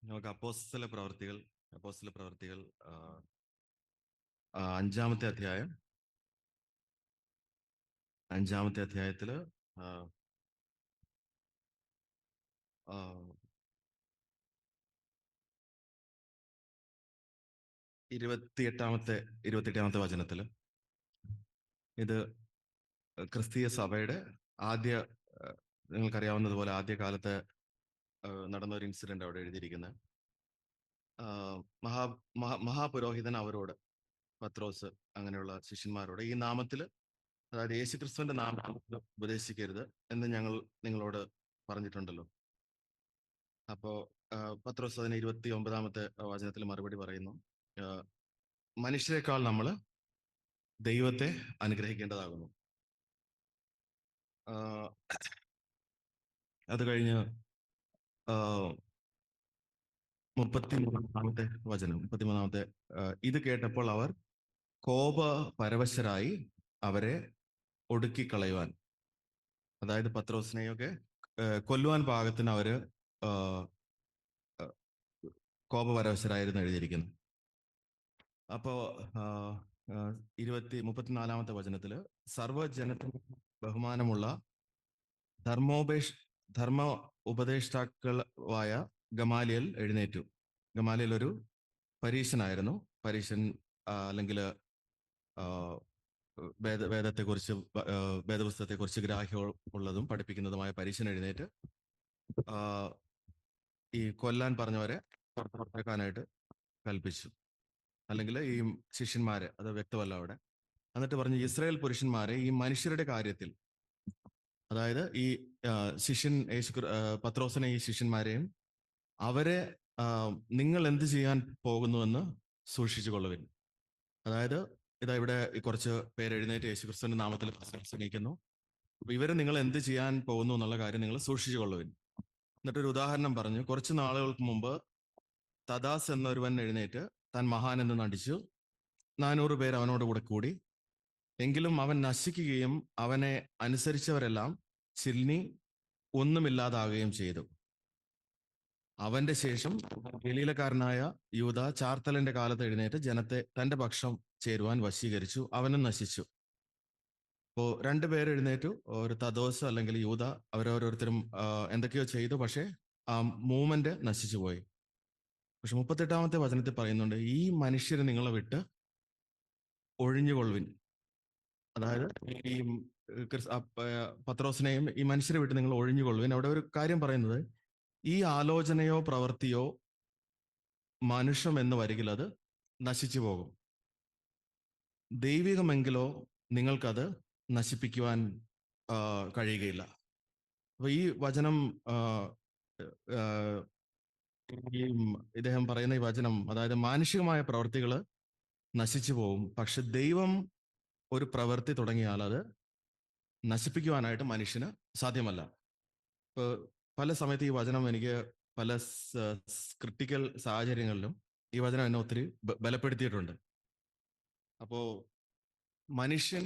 നമുക്ക് അപ്പോസ്തല പ്രവർത്തികൾ ആ, അഞ്ചാമത്തെ അധ്യായം അഞ്ചാമത്തെ അധ്യായത്തില് ആ, ആ, 28ാമത്തെ വചനത്തില് ഇത് ക്രിസ്തീയ സഭയുടെ ആദ്യ ആ, നിങ്ങൾക്കറിയാവുന്നതുപോലെ ആദ്യകാലത്ത് നടന്ന ഒരു ഇൻസിഡന്റ് അവിടെ എഴുതിയിരിക്കുന്നത്. ആ, മഹാ മഹാപുരോഹിതൻ അവരോട്, പത്രോസ് അങ്ങനെയുള്ള ശിഷ്യന്മാരോട്, ഈ നാമത്തില്, അതായത് യേശുക്രിസ്തുവിന്റെ നാമത്തിൽ ഉപദേശിക്കരുത് എന്ന് ഞങ്ങൾ നിങ്ങളോട് പറഞ്ഞിട്ടുണ്ടല്ലോ. അപ്പോ പത്രോസ് അതിന് 29ാമത്തെ വചനത്തിൽ മറുപടി പറയുന്നു, ആ, മനുഷ്യരെക്കാൾ നമ്മൾ ദൈവത്തെ അനുഗ്രഹിക്കേണ്ടതാകുന്നു. ആ, അത് കഴിഞ്ഞ് 33ാമത്തെ ഇത് കേട്ടപ്പോൾ അവർ കോപ പരവശരായി അവരെ ഒടുക്കിക്കളയുവാൻ, അതായത് പത്രോസിനെയൊക്കെ കൊല്ലുവാൻ പാകത്തിന് അവര് ആ, കോപപരവശരായിരുന്നു എഴുതിയിരിക്കുന്നു. അപ്പോ ആ, ആ, 34ാമത്തെ വചനത്തില് സർവ്വജനത്തിന് ബഹുമാനമുള്ള ധർമ്മ ഉപദേഷ്ടാക്കളായ ഗമാലിയൽ എഴുന്നേറ്റു. ഗമാലിയൽ ഒരു പരീശനായിരുന്നു. പരീശൻ അല്ലെങ്കിൽ വേദത്തെക്കുറിച്ച്, വേദപുസ്തകത്തെക്കുറിച്ച് ഗ്രാഹ്യമുള്ളതും പഠിപ്പിക്കുന്നതുമായ പരീശൻ എഴുന്നേറ്റ് ഈ കൊല്ലാൻ പറഞ്ഞവരെ പുറത്താക്കാനായിട്ട് കൽപ്പിച്ചു. അല്ലെങ്കിൽ ഈ ശിഷ്യന്മാരെ, അത് വ്യക്തമല്ല അവിടെ. എന്നിട്ട് പറഞ്ഞു, ഇസ്രായേൽ പുരുഷന്മാരെ, ഈ മനുഷ്യരുടെ കാര്യത്തിൽ, അതായത് ഈ പത്രോസിനെ, ഈ ശിഷ്യന്മാരെയും അവരെ നിങ്ങൾ എന്ത് ചെയ്യാൻ പോകുന്നുവെന്ന് സൂക്ഷിച്ചു കൊള്ളുവിൻ. അതായത് ഇതാ ഇവിടെ കുറച്ച് പേര് എഴുന്നേറ്റ് യേശുക്രിസ്തുവിന്റെ നാമത്തിൽ പ്രസംഗിക്കുന്നു. ഇവരെ നിങ്ങൾ എന്ത് ചെയ്യാൻ പോകുന്നു എന്നുള്ള കാര്യം നിങ്ങൾ സൂക്ഷിച്ചു കൊള്ളുവിൻ. എന്നിട്ടൊരു ഉദാഹരണം പറഞ്ഞു. കുറച്ച് നാളുകൾക്ക് മുമ്പ് തദാസ് എന്നൊരുവൻ എഴുന്നേറ്റ് താൻ മഹാൻ എന്ന് നടിച്ചു. 400 പേർ അവനോട് കൂടെ കൂടി. എങ്കിലും അവൻ നശിക്കുകയും അവനെ അനുസരിച്ചവരെല്ലാം ചില്നി ഒന്നുമില്ലാതാകുകയും ചെയ്തു. അവന്റെ ശേഷം ഗലീലക്കാരനായ യൂദ ചാർത്തലിന്റെ കാലത്ത് എഴുന്നേറ്റ് ജനത്തെ തന്റെ പക്ഷം ചേരുവാൻ വശീകരിച്ചു. അവനും നശിച്ചു. അപ്പോ 2 പേര് എഴുന്നേറ്റു, ഒരു തദോസ് അല്ലെങ്കിൽ യൂദ. അവരോരോരുത്തരും എന്തൊക്കെയോ ചെയ്തു, പക്ഷേ ആ മൂവ്മെന്റ് നശിച്ചു പോയി. പക്ഷെ 38ാമത്തെ വചനത്തിൽ പറയുന്നുണ്ട്, ഈ മനുഷ്യരെ നിങ്ങളെ വിട്ട് ഒഴിഞ്ഞുകൊള്ളുവിൻ. അതായത് ഈ പത്രോസിനെയും ഈ മനുഷ്യരെ വിട്ട് നിങ്ങൾ ഒഴിഞ്ഞുകൊള്ളുവിൻ. അവിടെ ഒരു കാര്യം പറയുന്നത്, ഈ ആലോചനയോ പ്രവൃത്തിയോ മനുഷ്യം എന്ന് വരികിൽ അത് നശിച്ചു പോകും. ദൈവികമെങ്കിലോ നിങ്ങൾക്കത് നശിപ്പിക്കുവാൻ കഴിയുകയില്ല. അപ്പൊ ഈ വചനം, ഈ ഇദ്ദേഹം പറയുന്ന ഈ വചനം, അതായത് മാനുഷികമായ പ്രവൃത്തികൾ നശിച്ചു പോകും, പക്ഷെ ദൈവം ഒരു പ്രവൃത്തി തുടങ്ങിയാൽ അത് നശിപ്പിക്കുവാനായിട്ട് മനുഷ്യന് സാധ്യമല്ല. ഇപ്പൊ പല സമയത്ത് ഈ വചനം എനിക്ക് പല ക്രിട്ടിക്കൽ സാഹചര്യങ്ങളിലും ഈ വചനം എന്നെ ഒത്തിരി ബലപ്പെടുത്തിയിട്ടുണ്ട്. അപ്പോ മനുഷ്യൻ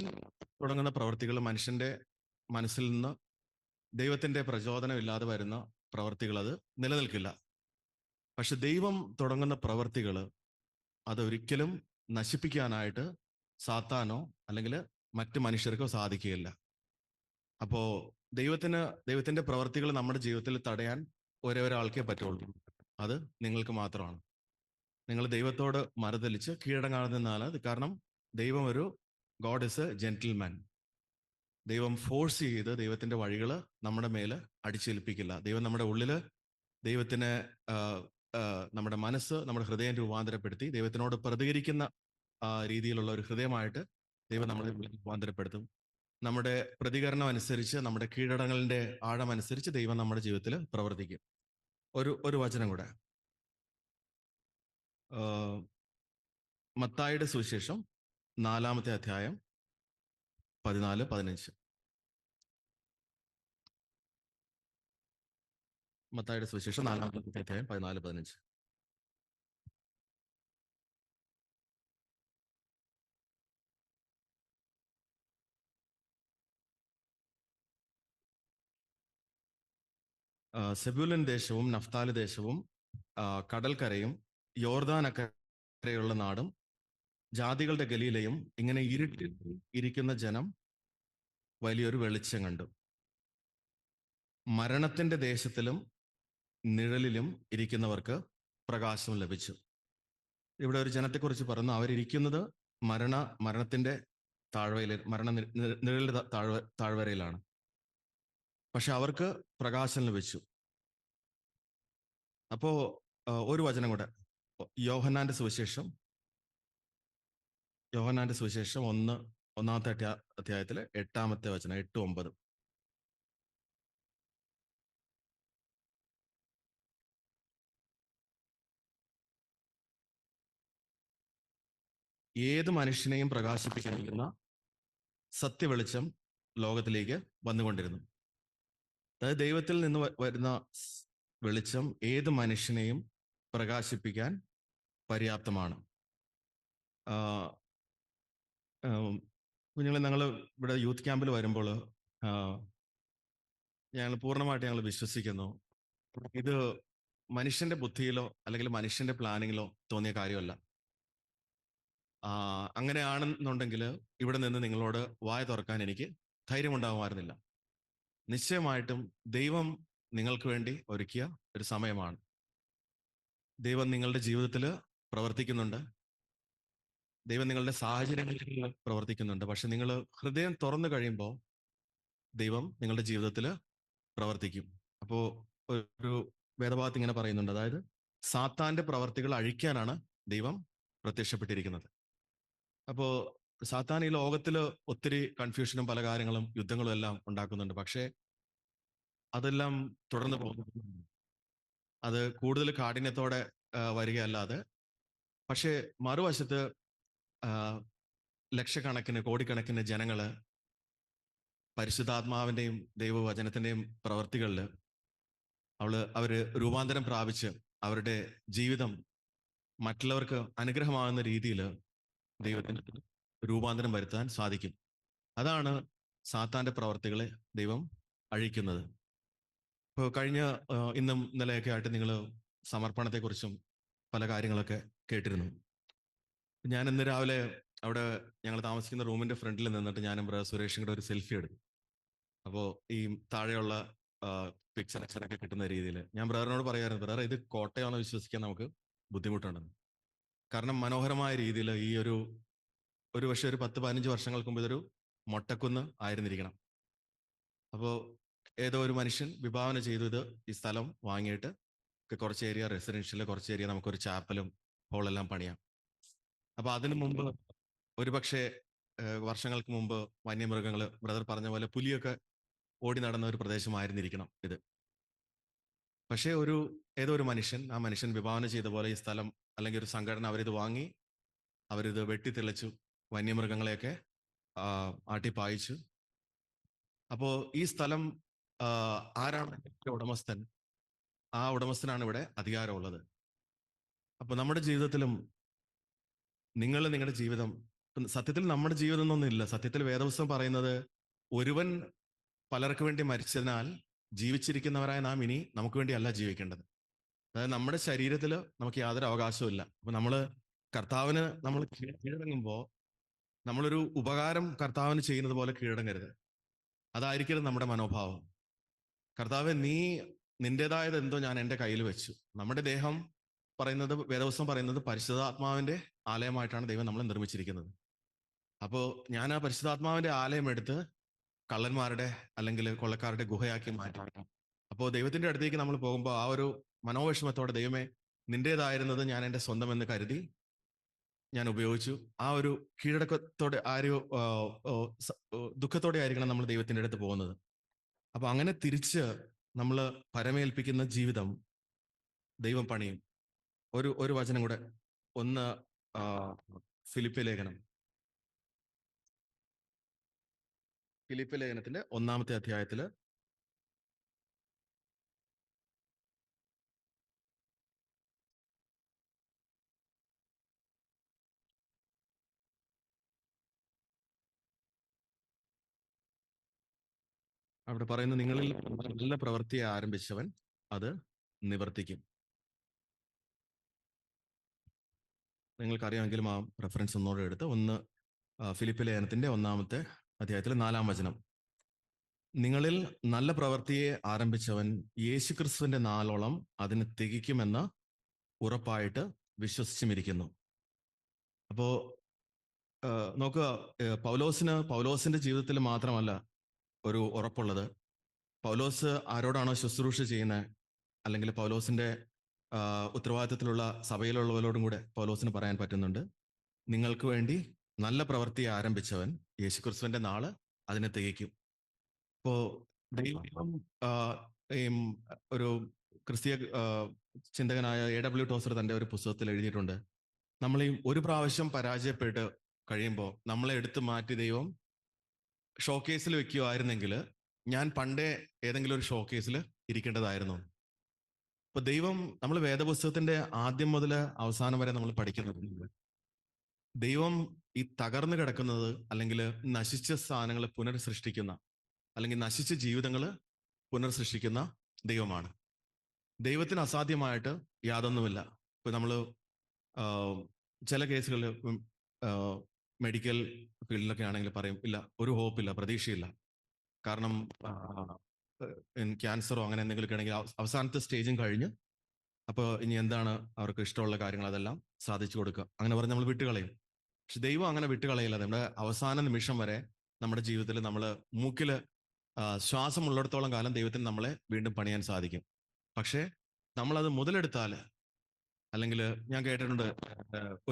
തുടങ്ങുന്ന പ്രവൃത്തികൾ, മനുഷ്യന്റെ മനസ്സിൽ നിന്ന് ദൈവത്തിന്റെ പ്രചോദനം ഇല്ലാതെ വരുന്ന പ്രവൃത്തികൾ, അത് നിലനിൽക്കില്ല. പക്ഷെ ദൈവം തുടങ്ങുന്ന പ്രവൃത്തികൾ അതൊരിക്കലും നശിപ്പിക്കാനായിട്ട് സാത്താനോ അല്ലെങ്കിൽ മറ്റ് മനുഷ്യർക്കോ സാധിക്കുകയില്ല. അപ്പോ ദൈവത്തിന്റെ പ്രവൃത്തികൾ നമ്മുടെ ജീവിതത്തിൽ തടയാൻ ഒരേ ഒരാൾക്കേ പറ്റുള്ളൂ. അത് നിങ്ങൾക്ക് മാത്രമാണ്. നിങ്ങൾ ദൈവത്തോട് മറുതലിച്ച് കീഴടങ്ങാതെ നിന്നാൽ, കാരണം ദൈവം ഒരു ഗോഡ് ഇസ് എ ജെന്റിൽമാൻ. ദൈവം ഫോഴ്സ് ചെയ്ത് ദൈവത്തിന്റെ വഴികൾ നമ്മുടെ മേല് അടിച്ചേൽപ്പിക്കില്ല. ദൈവം നമ്മുടെ ഉള്ളില് ദൈവത്തിന് നമ്മുടെ മനസ്സ്, നമ്മുടെ ഹൃദയം രൂപാന്തരപ്പെടുത്തി ദൈവത്തിനോട് പ്രതികരിക്കുന്ന രീതിയിലുള്ള ഒരു ഹൃദയമായിട്ട് ദൈവം നമ്മളെ രൂപാന്തരപ്പെടുത്തും. നമ്മുടെ പ്രതികരണം അനുസരിച്ച്, നമ്മുടെ കീഴടങ്ങളുടെ ആഴമനുസരിച്ച് ദൈവം നമ്മുടെ ജീവിതത്തിൽ പ്രവർത്തിക്കും. ഒരു വചനം കൂടെ, മത്തായിയുടെ സുവിശേഷം 4-ാമത്തെ അധ്യായം 14-15. മത്തായിയുടെ സുവിശേഷം 4-ാമത്തെ അധ്യായം 14-15. സെബൂലൻ ദേശവും നഫ്താലി ദേശവും കടൽക്കരയും യോർദാനക്കരയുള്ള നാടും ജാതികളുടെ ഗലീലയും ഇങ്ങനെ ഇരുട്ടിൽ ഇരിക്കുന്ന ജനം വലിയൊരു വെളിച്ചം കണ്ടു. മരണത്തിന്റെ ദേശത്തിലും നിഴലിലും ഇരിക്കുന്നവർക്ക് പ്രകാശം ലഭിച്ചു. ഇവിടെ ഒരു ജനത്തെക്കുറിച്ച് പറയുന്നു, അവരിയ്ക്കുന്നത് മരണത്തിന്റെ നിഴലിന്റെ താഴ്വരയിലാണ്. പക്ഷെ അവർക്ക് പ്രകാശം ലഭിച്ചു. അപ്പോ ഒരു വചനം കൂടെ, യോഹന്നാന്റെ സുവിശേഷം 1-ാമത്തെ അധ്യായത്തിലെ 8-ാമത്തെ വചനം, 8-9. ഏത് മനുഷ്യനെയും പ്രകാശിപ്പിക്കുന്ന സത്യവെളിച്ചം ലോകത്തിലേക്ക് വന്നുകൊണ്ടിരുന്നു. അതായത് ദൈവത്തിൽ നിന്ന് വരുന്ന വെളിച്ചം ഏത് മനുഷ്യനെയും പ്രകാശിപ്പിക്കാൻ പര്യാപ്തമാണ്. കുഞ്ഞുങ്ങളെ, ഞങ്ങൾ ഇവിടെ യൂത്ത് ക്യാമ്പിൽ വരുമ്പോൾ ഞങ്ങൾ വിശ്വസിക്കുന്നു, ഇത് മനുഷ്യന്റെ ബുദ്ധിയിലോ അല്ലെങ്കിൽ മനുഷ്യന്റെ പ്ലാനിങ്ങിലോ തോന്നിയ കാര്യമല്ല. അങ്ങനെയാണെന്നുണ്ടെങ്കിൽ ഇവിടെ നിന്ന് നിങ്ങളോട് വായ തുറക്കാൻ എനിക്ക് ധൈര്യമുണ്ടാകുമായിരുന്നില്ല. നിശ്ചയമായിട്ടും ദൈവം നിങ്ങൾക്ക് വേണ്ടി ഒരുക്കിയ ഒരു സമയമാണ്. ദൈവം നിങ്ങളുടെ ജീവിതത്തിൽ പ്രവർത്തിക്കുന്നുണ്ട്. ദൈവം നിങ്ങളുടെ സാഹചര്യങ്ങളിൽ പ്രവർത്തിക്കുന്നുണ്ട്. പക്ഷെ നിങ്ങൾ ഹൃദയം തുറന്നു കഴിയുമ്പോൾ ദൈവം നിങ്ങളുടെ ജീവിതത്തിൽ പ്രവർത്തിക്കും. അപ്പോൾ ഒരു വേദഭാഗത്ത് ഇങ്ങനെ പറയുന്നുണ്ട്, അതായത് സാത്താന്റെ പ്രവർത്തികൾ അഴിക്കാനാണ് ദൈവം പ്രത്യക്ഷപ്പെട്ടിരിക്കുന്നത്. അപ്പോ സാത്താൻ ഈ ലോകത്തിൽ ഒത്തിരി കൺഫ്യൂഷനും പല കാര്യങ്ങളും യുദ്ധങ്ങളും എല്ലാം ഉണ്ടാക്കുന്നുണ്ട്. പക്ഷേ അതെല്ലാം തുടർന്ന് പോകുന്നു. അത് കൂടുതൽ കാഠിന്യത്തോടെ വരികയല്ലാതെ. പക്ഷേ മറുവശത്ത് ലക്ഷക്കണക്കിന് കോടിക്കണക്കിന് ജനങ്ങള് പരിശുദ്ധാത്മാവിന്റെയും ദൈവവചനത്തിന്റെയും പ്രവർത്തികളിൽ അവര് രൂപാന്തരം പ്രാപിച്ച് അവരുടെ ജീവിതം മറ്റുള്ളവർക്ക് അനുഗ്രഹമാകുന്ന രീതിയിൽ ദൈവത്തിന് രൂപാന്തരം വരുത്താൻ സാധിക്കും. അതാണ് സാത്താന്റെ പ്രവർത്തികളെ ദൈവം അഴിക്കുന്നത്. ഇപ്പോൾ കഴിഞ്ഞ ഇന്നും ഇന്നലെയൊക്കെ ആയിട്ട് നിങ്ങൾ സമർപ്പണത്തെക്കുറിച്ചും പല കാര്യങ്ങളൊക്കെ കേട്ടിരുന്നു. ഞാൻ ഇന്ന് രാവിലെ അവിടെ ഞങ്ങൾ താമസിക്കുന്ന റൂമിന്റെ ഫ്രണ്ടിൽ നിന്നിട്ട് ഞാനും ബ്രദർ സുരേഷും കൂടെ ഒരു സെൽഫി എടുത്തു. അപ്പോൾ ഈ താഴെയുള്ള പിക്ചറൊക്കെ കിട്ടുന്ന രീതിയിൽ ഞാൻ ബ്രദറിനോട് പറയായിരുന്നു, ബ്രദർ ഇത് കോട്ടയാണോ വിശ്വസിക്കാൻ നമുക്ക് ബുദ്ധിമുട്ടുണ്ടെന്ന്. കാരണം മനോഹരമായ രീതിയിൽ ഈ ഒരു പക്ഷേ ഒരു 10-15 വർഷങ്ങൾക്ക് മുമ്പ് ഇതൊരു മൊട്ടക്കുന്ന് ആയിരുന്നിരിക്കണം. അപ്പോൾ ഏതോ ഒരു മനുഷ്യൻ വിഭാവന ചെയ്തു ഈ സ്ഥലം വാങ്ങിയിട്ട് കുറച്ച് ഏരിയ റെസിഡൻഷ്യൽ, കുറച്ച് ഏരിയ നമുക്കൊരു ചാപ്പലും ഹോളെല്ലാം പണിയാം. അപ്പൊ അതിനു മുമ്പ് ഒരുപക്ഷെ വർഷങ്ങൾക്ക് മുമ്പ് വന്യമൃഗങ്ങൾ, ബ്രദർ പറഞ്ഞ പോലെ പുലിയൊക്കെ ഓടി നടന്ന ഒരു പ്രദേശമായിരുന്നിരിക്കണം ഇത്. പക്ഷേ ഏതോ ഒരു മനുഷ്യൻ, ആ മനുഷ്യൻ വിഭാവന ചെയ്ത പോലെ ഈ സ്ഥലം അല്ലെങ്കിൽ ഒരു സംഘടന അവരിത് വാങ്ങി, അവരിത് വെട്ടിത്തെളിച്ചു, വന്യമൃഗങ്ങളെയൊക്കെ ആട്ടിപ്പായിച്ചു. അപ്പോ ഈ സ്ഥലം ആരാണ് ഉടമസ്ഥൻ? ആ ഉടമസ്ഥനാണ് ഇവിടെ അധികാരമുള്ളത്. അപ്പൊ നമ്മുടെ ജീവിതത്തിലും നിങ്ങളുടെ ജീവിതം, സത്യത്തിൽ നമ്മുടെ ജീവിതം എന്നൊന്നുമില്ല. സത്യത്തിൽ വേദപുസ്തകം പറയുന്നത്, ഒരുവൻ പലർക്ക് വേണ്ടി മരിച്ചതിനാൽ ജീവിച്ചിരിക്കുന്നവരായ നാം ഇനി നമുക്ക് വേണ്ടി അല്ല ജീവിക്കേണ്ടത്. അതായത് നമ്മുടെ ശരീരത്തിൽ നമുക്ക് യാതൊരു അവകാശവും ഇല്ല. അപ്പൊ കർത്താവിന് നമ്മൾ കീഴടങ്ങുമ്പോൾ നമ്മളൊരു ഉപകാരം കർത്താവിന് ചെയ്യുന്നത് പോലെ കീഴടങ്ങരുത്. അതായിരിക്കരുത് നമ്മുടെ മനോഭാവം. കർത്താവ്, നിന്റേതായത് എന്തോ ഞാൻ എൻ്റെ കയ്യിൽ വെച്ചു. നമ്മുടെ ദേഹം വേദപുസ്തകം പറയുന്നത് പരിശുദ്ധാത്മാവിന്റെ ആലയമായിട്ടാണ് ദൈവം നമ്മളെ നിർമ്മിച്ചിരിക്കുന്നത്. അപ്പോൾ ഞാൻ ആ പരിശുദ്ധാത്മാവിന്റെ ആലയം എടുത്ത് കള്ളന്മാരുടെ അല്ലെങ്കിൽ കൊള്ളക്കാരുടെ ഗുഹയാക്കി മാറ്റി. അപ്പോൾ ദൈവത്തിന്റെ അടുത്തേക്ക് നമ്മൾ പോകുമ്പോൾ ആ ഒരു മനോവിഷമത്തോടെ, ദൈവമേ നിന്റേതായിരുന്നത് ഞാൻ എൻ്റെ സ്വന്തം എന്ന് കരുതി ഞാൻ ഉപയോഗിച്ചു. ആ ഒരു കീഴടക്കത്തോടെ, ആ ഒരു ദുഃഖത്തോടെ ആയിരിക്കണം നമ്മൾ ദൈവത്തിന്റെ അടുത്ത് പോകുന്നത്. അപ്പൊ അങ്ങനെ തിരിച്ച് നമ്മൾ പരമേൽപ്പിക്കുന്ന ജീവിതം ദൈവം പണിയും. ഒരു വചനം കൂടെ, ഫിലിപ്പ് ലേഖനത്തിന്റെ 1-ാമത്തെ അധ്യായത്തില് അവിടെ പറയുന്ന, നിങ്ങളിൽ നല്ല പ്രവൃത്തിയെ ആരംഭിച്ചവൻ അത് നിവർത്തിക്കും. നിങ്ങൾക്കറിയാമെങ്കിലും ആ റെഫറൻസ് ഒന്നുകൂടെ എടുത്ത് ഫിലിപ്പിലെ ലേഖനത്തിന്റെ 1-ാമത്തെ അധ്യായത്തിലെ 4-ാം വചനം. നിങ്ങളിൽ നല്ല പ്രവൃത്തിയെ ആരംഭിച്ചവൻ യേശുക്രിസ്തുവിന്റെ നാളോളം അതിന് തികയ്ക്കുമെന്ന് ഉറപ്പായിട്ട് വിശ്വസിച്ചുമിരിക്കുന്നു. അപ്പോ നോക്കുക, പൗലോസിന്റെ ജീവിതത്തിൽ മാത്രമല്ല ഒരു ഉറപ്പുള്ളത്. പൗലോസ് ആരോടാണോ ശുശ്രൂഷ ചെയ്യുന്നത്, അല്ലെങ്കിൽ പൗലോസിന്റെ ഉത്തരവാദിത്തത്തിലുള്ള സഭയിലുള്ളവരോടും കൂടെ പൗലോസിന് പറയാൻ പറ്റുന്നുണ്ട്, നിങ്ങൾക്ക് വേണ്ടി നല്ല പ്രവൃത്തിയെ ആരംഭിച്ചവൻ യേശുക്രിസ്തുവിന്റെ നാള് അതിനെ തികയ്ക്കും. ഇപ്പോ ദൈവം ഒരു ക്രിസ്തീയ ചിന്തകനായ A.W. ടോസർ തന്റെ ഒരു പുസ്തകത്തിൽ എഴുതിയിട്ടുണ്ട്, നമ്മൾ ഈ ഒരു പ്രാവശ്യം പരാജയപ്പെട്ട് കഴിയുമ്പോൾ നമ്മളെ എടുത്തു മാറ്റി ദൈവം ഷോക്കേസിൽ വെക്കുകയായിരുന്നെങ്കിൽ ഞാൻ പണ്ടേ ഏതെങ്കിലും ഒരു ഷോക്കേസിൽ ഇരിക്കേണ്ടതായിരുന്നു. ഇപ്പൊ ദൈവം, നമ്മൾ വേദപുസ്തകത്തിന്റെ ആദ്യം മുതൽ അവസാനം വരെ നമ്മൾ പഠിക്കുന്നത്, ദൈവം ഈ തകർന്നു കിടക്കുന്നത് അല്ലെങ്കിൽ നശിച്ച സ്ഥാനങ്ങൾ പുനർസൃഷ്ടിക്കുന്ന, അല്ലെങ്കിൽ നശിച്ച ജീവിതങ്ങൾ പുനർസൃഷ്ടിക്കുന്ന ദൈവമാണ്. ദൈവത്തിന് അസാധ്യമായിട്ട് യാതൊന്നുമില്ല. ഇപ്പൊ നമ്മൾ ചില കേസുകളിൽ മെഡിക്കൽ ഫീൽഡിലൊക്കെ ആണെങ്കിൽ പറയും, ഇല്ല, ഒരു ഹോപ്പില്ല, പ്രതീക്ഷയില്ല. കാരണം ക്യാൻസറോ അങ്ങനെ എന്തെങ്കിലുമൊക്കെ ആണെങ്കിൽ അവസാനത്തെ സ്റ്റേജും കഴിഞ്ഞ് അപ്പോൾ ഇനി എന്താണ് അവർക്ക് ഇഷ്ടമുള്ള കാര്യങ്ങൾ അതെല്ലാം സാധിച്ചു കൊടുക്കുക, അങ്ങനെ പറഞ്ഞ് നമ്മൾ വിട്ടുകളയും. പക്ഷെ ദൈവം അങ്ങനെ വിട്ടുകളയില്ല. നമ്മുടെ അവസാന നിമിഷം വരെ നമ്മുടെ ജീവിതത്തിൽ നമ്മൾ മൂക്കിൽ ശ്വാസം ഉള്ളിടത്തോളം കാലം ദൈവത്തിന് നമ്മളെ വീണ്ടും പണിയാൻ സാധിക്കും. പക്ഷേ നമ്മളത് മുതലെടുത്താൽ, അല്ലെങ്കിൽ ഞാൻ കേട്ടിട്ടുണ്ട്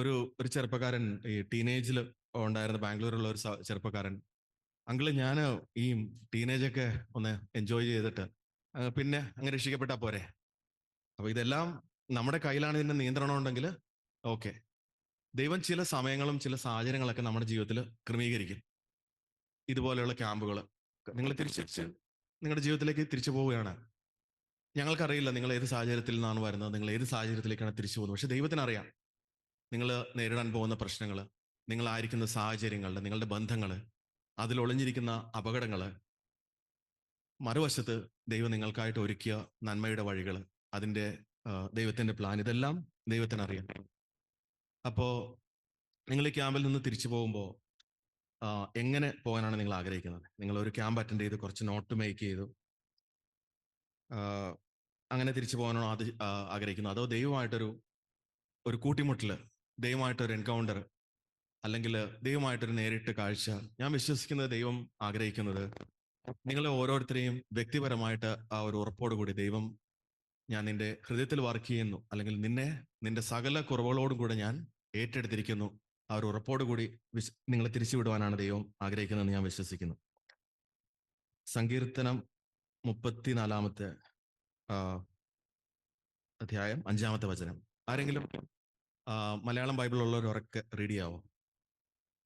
ഒരു ചെറുപ്പക്കാരൻ, ഈ ടീനേജിൽ ഉണ്ടായിരുന്ന ബാംഗ്ലൂരിലുള്ള ഒരു ചെറുപ്പക്കാരൻ, അങ്കിള് ഞാൻ ഈ ടീനേജൊക്കെ ഒന്ന് എൻജോയ് ചെയ്തിട്ട് പിന്നെ അങ്ങ് രക്ഷിക്കപ്പെട്ടാ പോരെ. അപ്പൊ ഇതെല്ലാം നമ്മുടെ കയ്യിലാണ്. ഇതിന്റെ നിയന്ത്രണം ഉണ്ടെങ്കിൽ ഓക്കെ. ദൈവം ചില സമയങ്ങളും ചില സാഹചര്യങ്ങളൊക്കെ നമ്മുടെ ജീവിതത്തിൽ ക്രമീകരിക്കും. ഇതുപോലെയുള്ള ക്യാമ്പുകൾ നിങ്ങൾ നിങ്ങളുടെ ജീവിതത്തിലേക്ക് തിരിച്ചു പോവുകയാണ്. ഞങ്ങൾക്കറിയില്ല നിങ്ങൾ ഏത് സാഹചര്യത്തിൽ നിന്നാണ് വരുന്നത്, നിങ്ങൾ ഏത് സാഹചര്യത്തിലേക്കാണ് തിരിച്ചു പോകുന്നത്. പക്ഷെ ദൈവത്തിനറിയാം നിങ്ങൾ നേരിടാൻ പോകുന്ന പ്രശ്നങ്ങൾ, നിങ്ങളായിരിക്കുന്ന സാഹചര്യങ്ങളുടെ, നിങ്ങളുടെ ബന്ധങ്ങൾ, അതിൽ ഒളിഞ്ഞിരിക്കുന്ന അപകടങ്ങൾ, മറുവശത്ത് ദൈവം നിങ്ങൾക്കായിട്ട് ഒരുക്കിയ നന്മയുടെ വഴികൾ, അതിൻ്റെ ദൈവത്തിന്റെ പ്ലാൻ, ഇതെല്ലാം ദൈവത്തിനറിയാം. അപ്പോ നിങ്ങൾ ഈ ക്യാമ്പിൽ നിന്ന് തിരിച്ചു പോകുമ്പോൾ എങ്ങനെ പോകാനാണ് നിങ്ങൾ ആഗ്രഹിക്കുന്നത്? നിങ്ങൾ ഒരു ക്യാമ്പ് അറ്റൻഡ് ചെയ്ത് കുറച്ച് നോട്ട് മേക്ക് ചെയ്തു അങ്ങനെ തിരിച്ചു പോകാനാണോ ആഗ്രഹിക്കുന്നത്? അതോ ദൈവമായിട്ടൊരു കൂട്ടിമുട്ടൽ, ദൈവമായിട്ടൊരു എൻകൗണ്ടർ, അല്ലെങ്കിൽ ദൈവമായിട്ടൊരു നേരിട്ട് കാഴ്ച? ഞാൻ വിശ്വസിക്കുന്നത് ദൈവം ആഗ്രഹിക്കുന്നത് നിങ്ങളെ ഓരോരുത്തരെയും വ്യക്തിപരമായിട്ട് ആ ഒരു ഉറപ്പോടുകൂടി, ദൈവം ഞാൻ നിന്റെ ഹൃദയത്തിൽ വർക്ക് ചെയ്യുന്നു, അല്ലെങ്കിൽ നിന്റെ സകല കുറവുകളോടും കൂടെ ഞാൻ ഏറ്റെടുത്തിരിക്കുന്നു, ആ ഒരു ഉറപ്പോടുകൂടി നിങ്ങളെ തിരിച്ചുവിടുവാനാണ് ദൈവം ആഗ്രഹിക്കുന്നതെന്ന് ഞാൻ വിശ്വസിക്കുന്നു. സങ്കീർത്തനം 34-ാമത്തെ അധ്യായം 5-ാമത്തെ വചനം. ആരെങ്കിലും മലയാളം ബൈബിൾ ഉള്ളവരൊക്കെ റീഡ് ചെയ്യാവോ?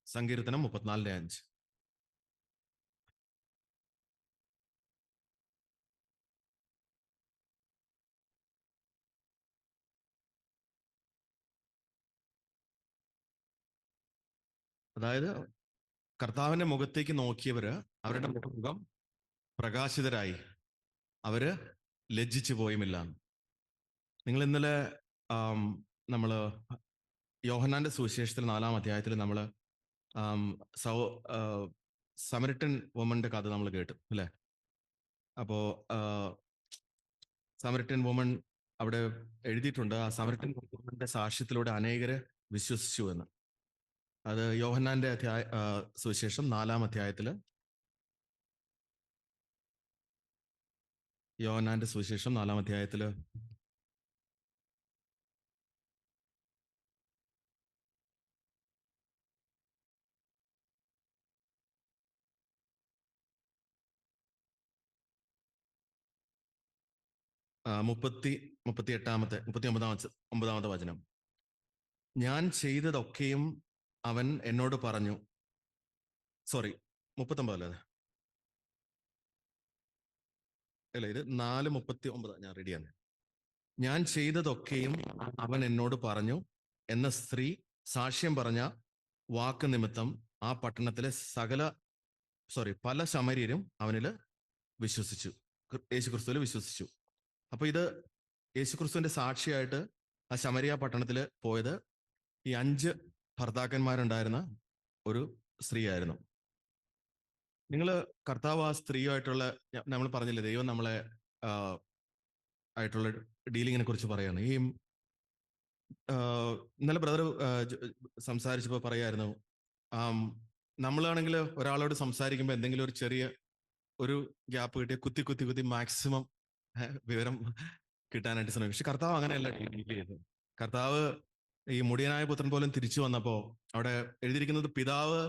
സങ്കീർത്തനം 34-5. അതായത് കർത്താവിന്റെ മുഖത്തേക്ക് നോക്കിയവര് അവരുടെ മുഖം പ്രകാശിതരായി, അവര് ലജ്ജിച്ചു പോയുമില്ല. നിങ്ങൾ ഇന്നലെ നമ്മള് യോഹന്നാന്റെ സുവിശേഷത്തിൽ 4-ാം അധ്യായത്തിൽ നമ്മൾ സമരിട്ടൻ വുമന്റെ കഥ നമ്മൾ കേട്ടു അല്ലെ? അപ്പോ സമരിട്ടൻ വുമൺ അവിടെ എഴുതിയിട്ടുണ്ട്, ആ സമരിട്ടൻ വുമന്റെ സാക്ഷ്യത്തിലൂടെ അനേകരെ വിശ്വസിച്ചു എന്ന്. അത് യോഹന്നാന്റെ സുവിശേഷം 4-ാം അധ്യായത്തില്, യോഹന്നാന്റെ സുവിശേഷം 4-ാം അധ്യായത്തില് 39-ാമത്തെ വചനം. ഞാൻ ചെയ്തതൊക്കെയും അവൻ എന്നോട് പറഞ്ഞു. 39 അല്ല, ഇത് 4:39. ഞാൻ റെഡിയാണ്. ഞാൻ ചെയ്തതൊക്കെയും അവൻ എന്നോട് പറഞ്ഞു എന്ന സ്ത്രീ സാക്ഷ്യം പറഞ്ഞ വാക്ക് നിമിത്തം ആ പട്ടണത്തിലെ പല ശമര്യരും അവനിൽ വിശ്വസിച്ചു, യേശുക്രിസ്തുവിൽ വിശ്വസിച്ചു. അപ്പൊ ഇത് യേശുക്രിസ്തുവിന്റെ സാക്ഷിയായിട്ട് ആ ശമരിയ പട്ടണത്തിൽ പോയത് ഈ 5 ഭർത്താക്കന്മാരുണ്ടായിരുന്ന ഒരു സ്ത്രീയായിരുന്നു. നിങ്ങൾ കർത്താവ് ആ സ്ത്രീയുമായിട്ടുള്ള, നമ്മൾ പറഞ്ഞില്ലേ ദൈവം നമ്മളെ ആ, ആയിട്ടുള്ള ഡീലിങ്ങിനെ കുറിച്ച് പറയാണ്. ആ, ഇന്നലെ ബ്രദർ സംസാരിച്ചപ്പോൾ പറയായിരുന്നു, നമ്മളാണെങ്കിൽ ഒരാളോട് സംസാരിക്കുമ്പോൾ എന്തെങ്കിലും ഒരു ചെറിയ ഒരു ഗ്യാപ്പ് കിട്ടിയ കുത്തി കുത്തി കുത്തി മാക്സിമം വിവരം കിട്ടാനായിട്ട് ശ്രമിക്കും. പക്ഷെ കർത്താവ് അങ്ങനെയല്ല ഡീൽ ചെയ്തത്. കർത്താവ് ഈ മുടിയനായ പുത്രൻ പോലും തിരിച്ചു വന്നപ്പോ അവിടെ എഴുതിയിരിക്കുന്നത്, പിതാവ്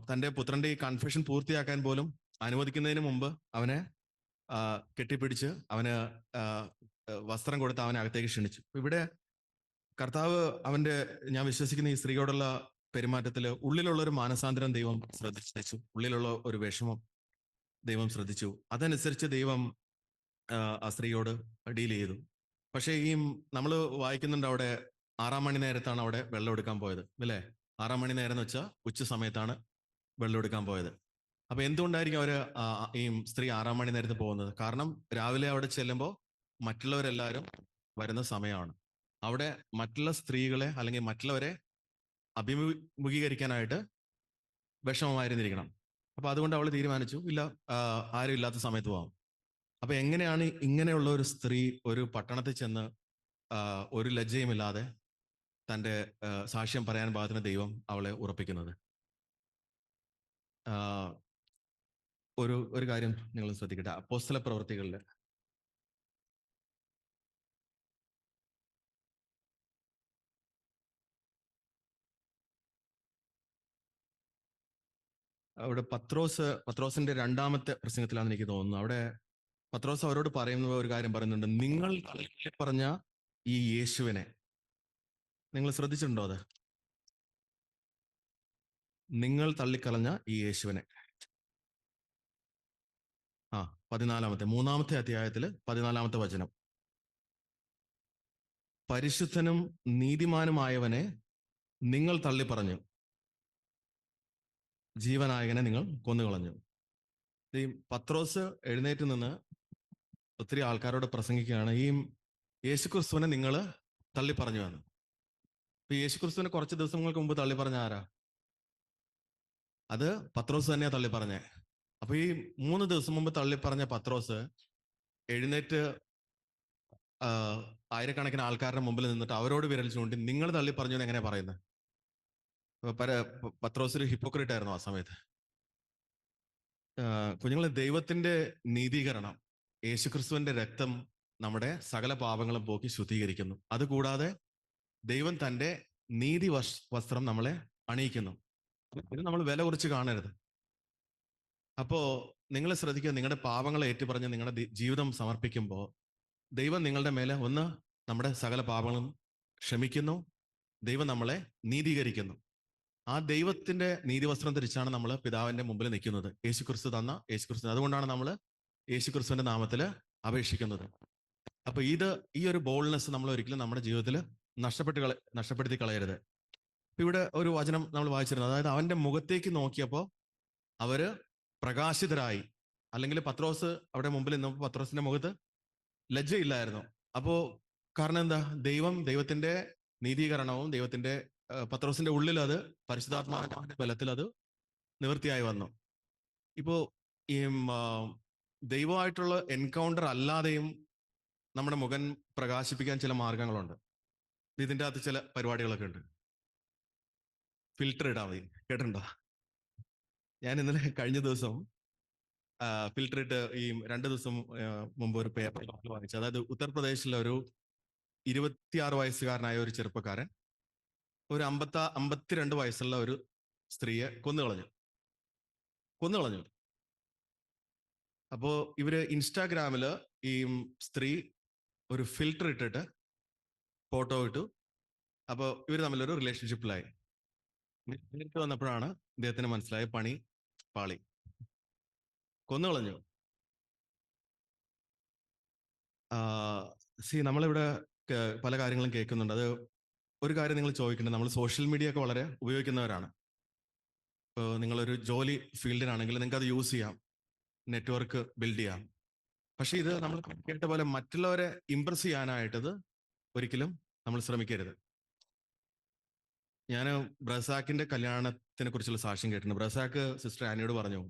തന്റെ പുത്രന്റെ ഈ കൺഫെഷൻ പൂർത്തിയാക്കാൻ പോലും അനുവദിക്കുന്നതിന് മുമ്പ് അവനെ കെട്ടിപ്പിടിച്ച് അവന് ആ, വസ്ത്രം കൊടുത്ത് അവനെ അകത്തേക്ക് ക്ഷണിച്ചു. ഇവിടെ കർത്താവ് അവന്റെ, ഞാൻ വിശ്വസിക്കുന്ന ഈ സ്ത്രീയോടുള്ള പെരുമാറ്റത്തില് ഉള്ളിലുള്ള ഒരു മാനസാന്തരം ദൈവം ശ്രദ്ധിച്ചു, ഉള്ളിലുള്ള ഒരു വിഷമം ദൈവം ശ്രദ്ധിച്ചു. അതനുസരിച്ച് ദൈവം ആ സ്ത്രീയോട് ഡീൽ ചെയ്തു. പക്ഷേ നമ്മൾ വായിക്കുന്നുണ്ട് അവിടെ 6-ാം മണി നേരത്താണ് അവിടെ വെള്ളം എടുക്കാൻ പോയത്, അല്ലേ? 6-ാം മണി നേരം എന്ന് വെച്ചാൽ ഉച്ച സമയത്താണ് വെള്ളം എടുക്കാൻ പോയത്. അപ്പൊ എന്തുകൊണ്ടായിരിക്കും അവര് ഈ സ്ത്രീ 6-ാം മണി നേരത്ത് പോകുന്നത്? കാരണം രാവിലെ അവിടെ ചെല്ലുമ്പോൾ മറ്റുള്ളവരെല്ലാവരും വരുന്ന സമയമാണ്. അവിടെ മറ്റുള്ള സ്ത്രീകളെ അല്ലെങ്കിൽ മറ്റുള്ളവരെ അഭിമുഖീകരിക്കാനായിട്ട് വിഷമമായിരുന്നിരിക്കണം. അപ്പൊ അതുകൊണ്ട് അവൾ തീരുമാനിച്ചു, ഇല്ല, ആരും ഇല്ലാത്ത സമയത്ത് പോവാം. അപ്പൊ എങ്ങനെയാണ് ഇങ്ങനെയുള്ള ഒരു സ്ത്രീ ഒരു പട്ടണത്തിൽ ചെന്ന് ഒരു ലജ്ജയുമില്ലാതെ തന്റെ സാക്ഷ്യം പറയാൻ പാകത്തിന് ദൈവം അവളെ ഉറപ്പിക്കുന്നത്? ഒരു കാര്യം നിങ്ങൾ ശ്രദ്ധിക്കട്ടെ. അപ്പോസ്തല പ്രവൃത്തികളിൽ അവിടെ പത്രോസിന്റെ 2-ാമത്തെ പ്രസംഗത്തിലാണ് എനിക്ക് തോന്നുന്നത്. അവിടെ പത്രോസ് അവരോട് പറയുന്ന ഒരു കാര്യം പറയുന്നുണ്ട്, നിങ്ങൾ പറഞ്ഞ ഈ യേശുവിനെ നിങ്ങൾ ശ്രദ്ധിച്ചിട്ടുണ്ടോ? അത് നിങ്ങൾ തള്ളിക്കളഞ്ഞ ഈ യേശുവിനെ. 3-ാമത്തെ അധ്യായത്തില് 14-ാമത്തെ വചനം, പരിശുദ്ധനും നീതിമാനുമായവനെ നിങ്ങൾ തള്ളിപ്പറഞ്ഞു, ജീവനായകനെ നിങ്ങൾ കൊന്നുകളഞ്ഞു. ഈ പത്രോസ് എഴുന്നേറ്റ് നിന്ന് ഒത്തിരി ആൾക്കാരോട് പ്രസംഗിക്കുകയാണ്, ഈ യേശുക്രിസ്തുവിനെ നിങ്ങൾ തള്ളിപ്പറഞ്ഞു എന്ന്. ഇപ്പൊ യേശുക്രിസ്തുവിനെ കുറച്ച് ദിവസങ്ങൾക്ക് മുമ്പ് തള്ളിപ്പറഞ്ഞ ആരാ? അത് പത്രോസ് തന്നെയാ തള്ളിപ്പറഞ്ഞേ. അപ്പൊ ഈ 3 ദിവസം മുമ്പ് തള്ളിപ്പറഞ്ഞ പത്രോസ് എഴുന്നേറ്റ് ആയിരക്കണക്കിന് ആൾക്കാരുടെ മുമ്പിൽ നിന്നിട്ട് അവരോട് വിരൽ ചൂണ്ടി നിങ്ങൾ തള്ളിപ്പറഞ്ഞു എന്ന് എങ്ങനെയാ പറയുന്നത്? പത്രോസ് ഒരു ഹിപ്പോക്രേറ്റ് ആയിരുന്നു ആ സമയത്ത്. കുഞ്ഞുങ്ങളെ, ദൈവത്തിന്റെ നീതീകരണം, യേശുക്രിസ്തുവിന്റെ രക്തം നമ്മുടെ സകല പാപങ്ങളും പോക്കി ശുദ്ധീകരിക്കുന്നു. അതുകൂടാതെ ദൈവം തന്റെ നീതി വസ്ത്രം നമ്മളെ അണിയിക്കുന്നു. ഇത് നമ്മൾ വില കുറച്ച് കാണരുത്. അപ്പോ നിങ്ങൾ ശ്രദ്ധിക്കുക, നിങ്ങളുടെ പാപങ്ങളെ ഏറ്റുപറഞ്ഞ് നിങ്ങളുടെ ജീവിതം സമർപ്പിക്കുമ്പോൾ ദൈവം നിങ്ങളുടെ മേലെ നമ്മുടെ സകല പാപങ്ങളും ക്ഷമിക്കുന്നു, ദൈവം നമ്മളെ നീതീകരിക്കുന്നു. ആ ദൈവത്തിന്റെ നീതിവസ്ത്രം ധരിച്ചാണ് നമ്മൾ പിതാവിന്റെ മുമ്പിൽ നിൽക്കുന്നത്. യേശുക്രിസ്തു തന്ന യേശുക്രിസ്തു, അതുകൊണ്ടാണ് നമ്മൾ യേശുക്രിസ്തുവിന്റെ നാമത്തിൽ അപേക്ഷിക്കുന്നത്. അപ്പൊ ഈ ഒരു ബോൾഡ്നെസ് നമ്മൾ ഒരിക്കലും നമ്മുടെ ജീവിതത്തിൽ നഷ്ടപ്പെടുത്തി കളയരുത്. ഇവിടെ ഒരു വചനം നമ്മൾ വായിച്ചിരുന്നത്, അതായത് അവന്റെ മുഖത്തേക്ക് നോക്കിയപ്പോൾ അവര് പ്രകാശിതരായി. അല്ലെങ്കിൽ പത്രോസ് അവിടെ മുമ്പിൽ നിന്നപ്പോൾ പത്രോസിന്റെ മുഖത്ത് ലജ്ജയില്ലായിരുന്നു. അപ്പോ കാരണം എന്താ? ദൈവത്തിന്റെ നീതീകരണവും ദൈവത്തിന്റെ പത്രോസിന്റെ ഉള്ളിൽ അത് പരിശുദ്ധാത്മാവിന്റെ ബലത്തിൽ അത് നിവൃത്തിയായി വന്നു. ഇപ്പോ ഈ ദൈവമായിട്ടുള്ള എൻകൗണ്ടർ അല്ലാതെയും നമ്മുടെ മുഖം പ്രകാശിപ്പിക്കാൻ ചില മാർഗങ്ങളുണ്ട്. ഇതിന്റെ അകത്ത് ചില പരിപാടികളൊക്കെ ഉണ്ട്. ഫിൽറ്റർ ഇടാൻ മതി, കേട്ടിട്ടുണ്ടോ? ഞാൻ ഇന്നലെ കഴിഞ്ഞ ദിവസം ഫിൽറ്റർ ഇട്ട് 2 ദിവസം മുമ്പ് ഒരു പേപ്പർ വായിച്ചു. അതായത് ഉത്തർപ്രദേശിലെ ഒരു 26 വയസ്സുകാരനായ ഒരു ചെറുപ്പക്കാരൻ ഒരു 52 വയസ്സുള്ള ഒരു സ്ത്രീയെ കൊന്നുകളഞ്ഞു. അപ്പോ ഇവര് ഇൻസ്റ്റാഗ്രാമില് ഈ സ്ത്രീ ഒരു ഫിൽറ്റർ ഇട്ടിട്ട് ഫോട്ടോ ഇട്ടു. അപ്പൊ ഇവര് തമ്മിലൊരു റിലേഷൻഷിപ്പിലായി. നേരിട്ട് വന്നപ്പോഴാണ് ഇദ്ദേഹത്തിന് മനസ്സിലായ പണി പാളി, കൊന്നുകളഞ്ഞു. നമ്മളിവിടെ പല കാര്യങ്ങളും കേൾക്കുന്നുണ്ട്. അത് ഒരു കാര്യം നിങ്ങൾ ചോദിക്കേണ്ടത്, നമ്മൾ സോഷ്യൽ മീഡിയ ഒക്കെ വളരെ ഉപയോഗിക്കുന്നവരാണ്. ഇപ്പോൾ നിങ്ങളൊരു ജോലി ഫീൽഡിനാണെങ്കിൽ നിങ്ങൾക്ക് അത് യൂസ് ചെയ്യാം, നെറ്റ്വർക്ക് ബിൽഡ് ചെയ്യാം. പക്ഷെ ഇത് നമ്മൾ കേട്ട പോലെ മറ്റുള്ളവരെ ഇംപ്രസ് ചെയ്യാനായിട്ടത് ഒരിക്കലും നമ്മൾ ശ്രമിക്കരുത്. ഞാൻ ബ്രസാക്കിന്റെ കല്യാണത്തിനെ കുറിച്ചുള്ള സാക്ഷ്യം കേട്ടിട്ടുണ്ട്. ബ്രസാക്ക് സിസ്റ്റർ ആനിയോട് പറഞ്ഞു,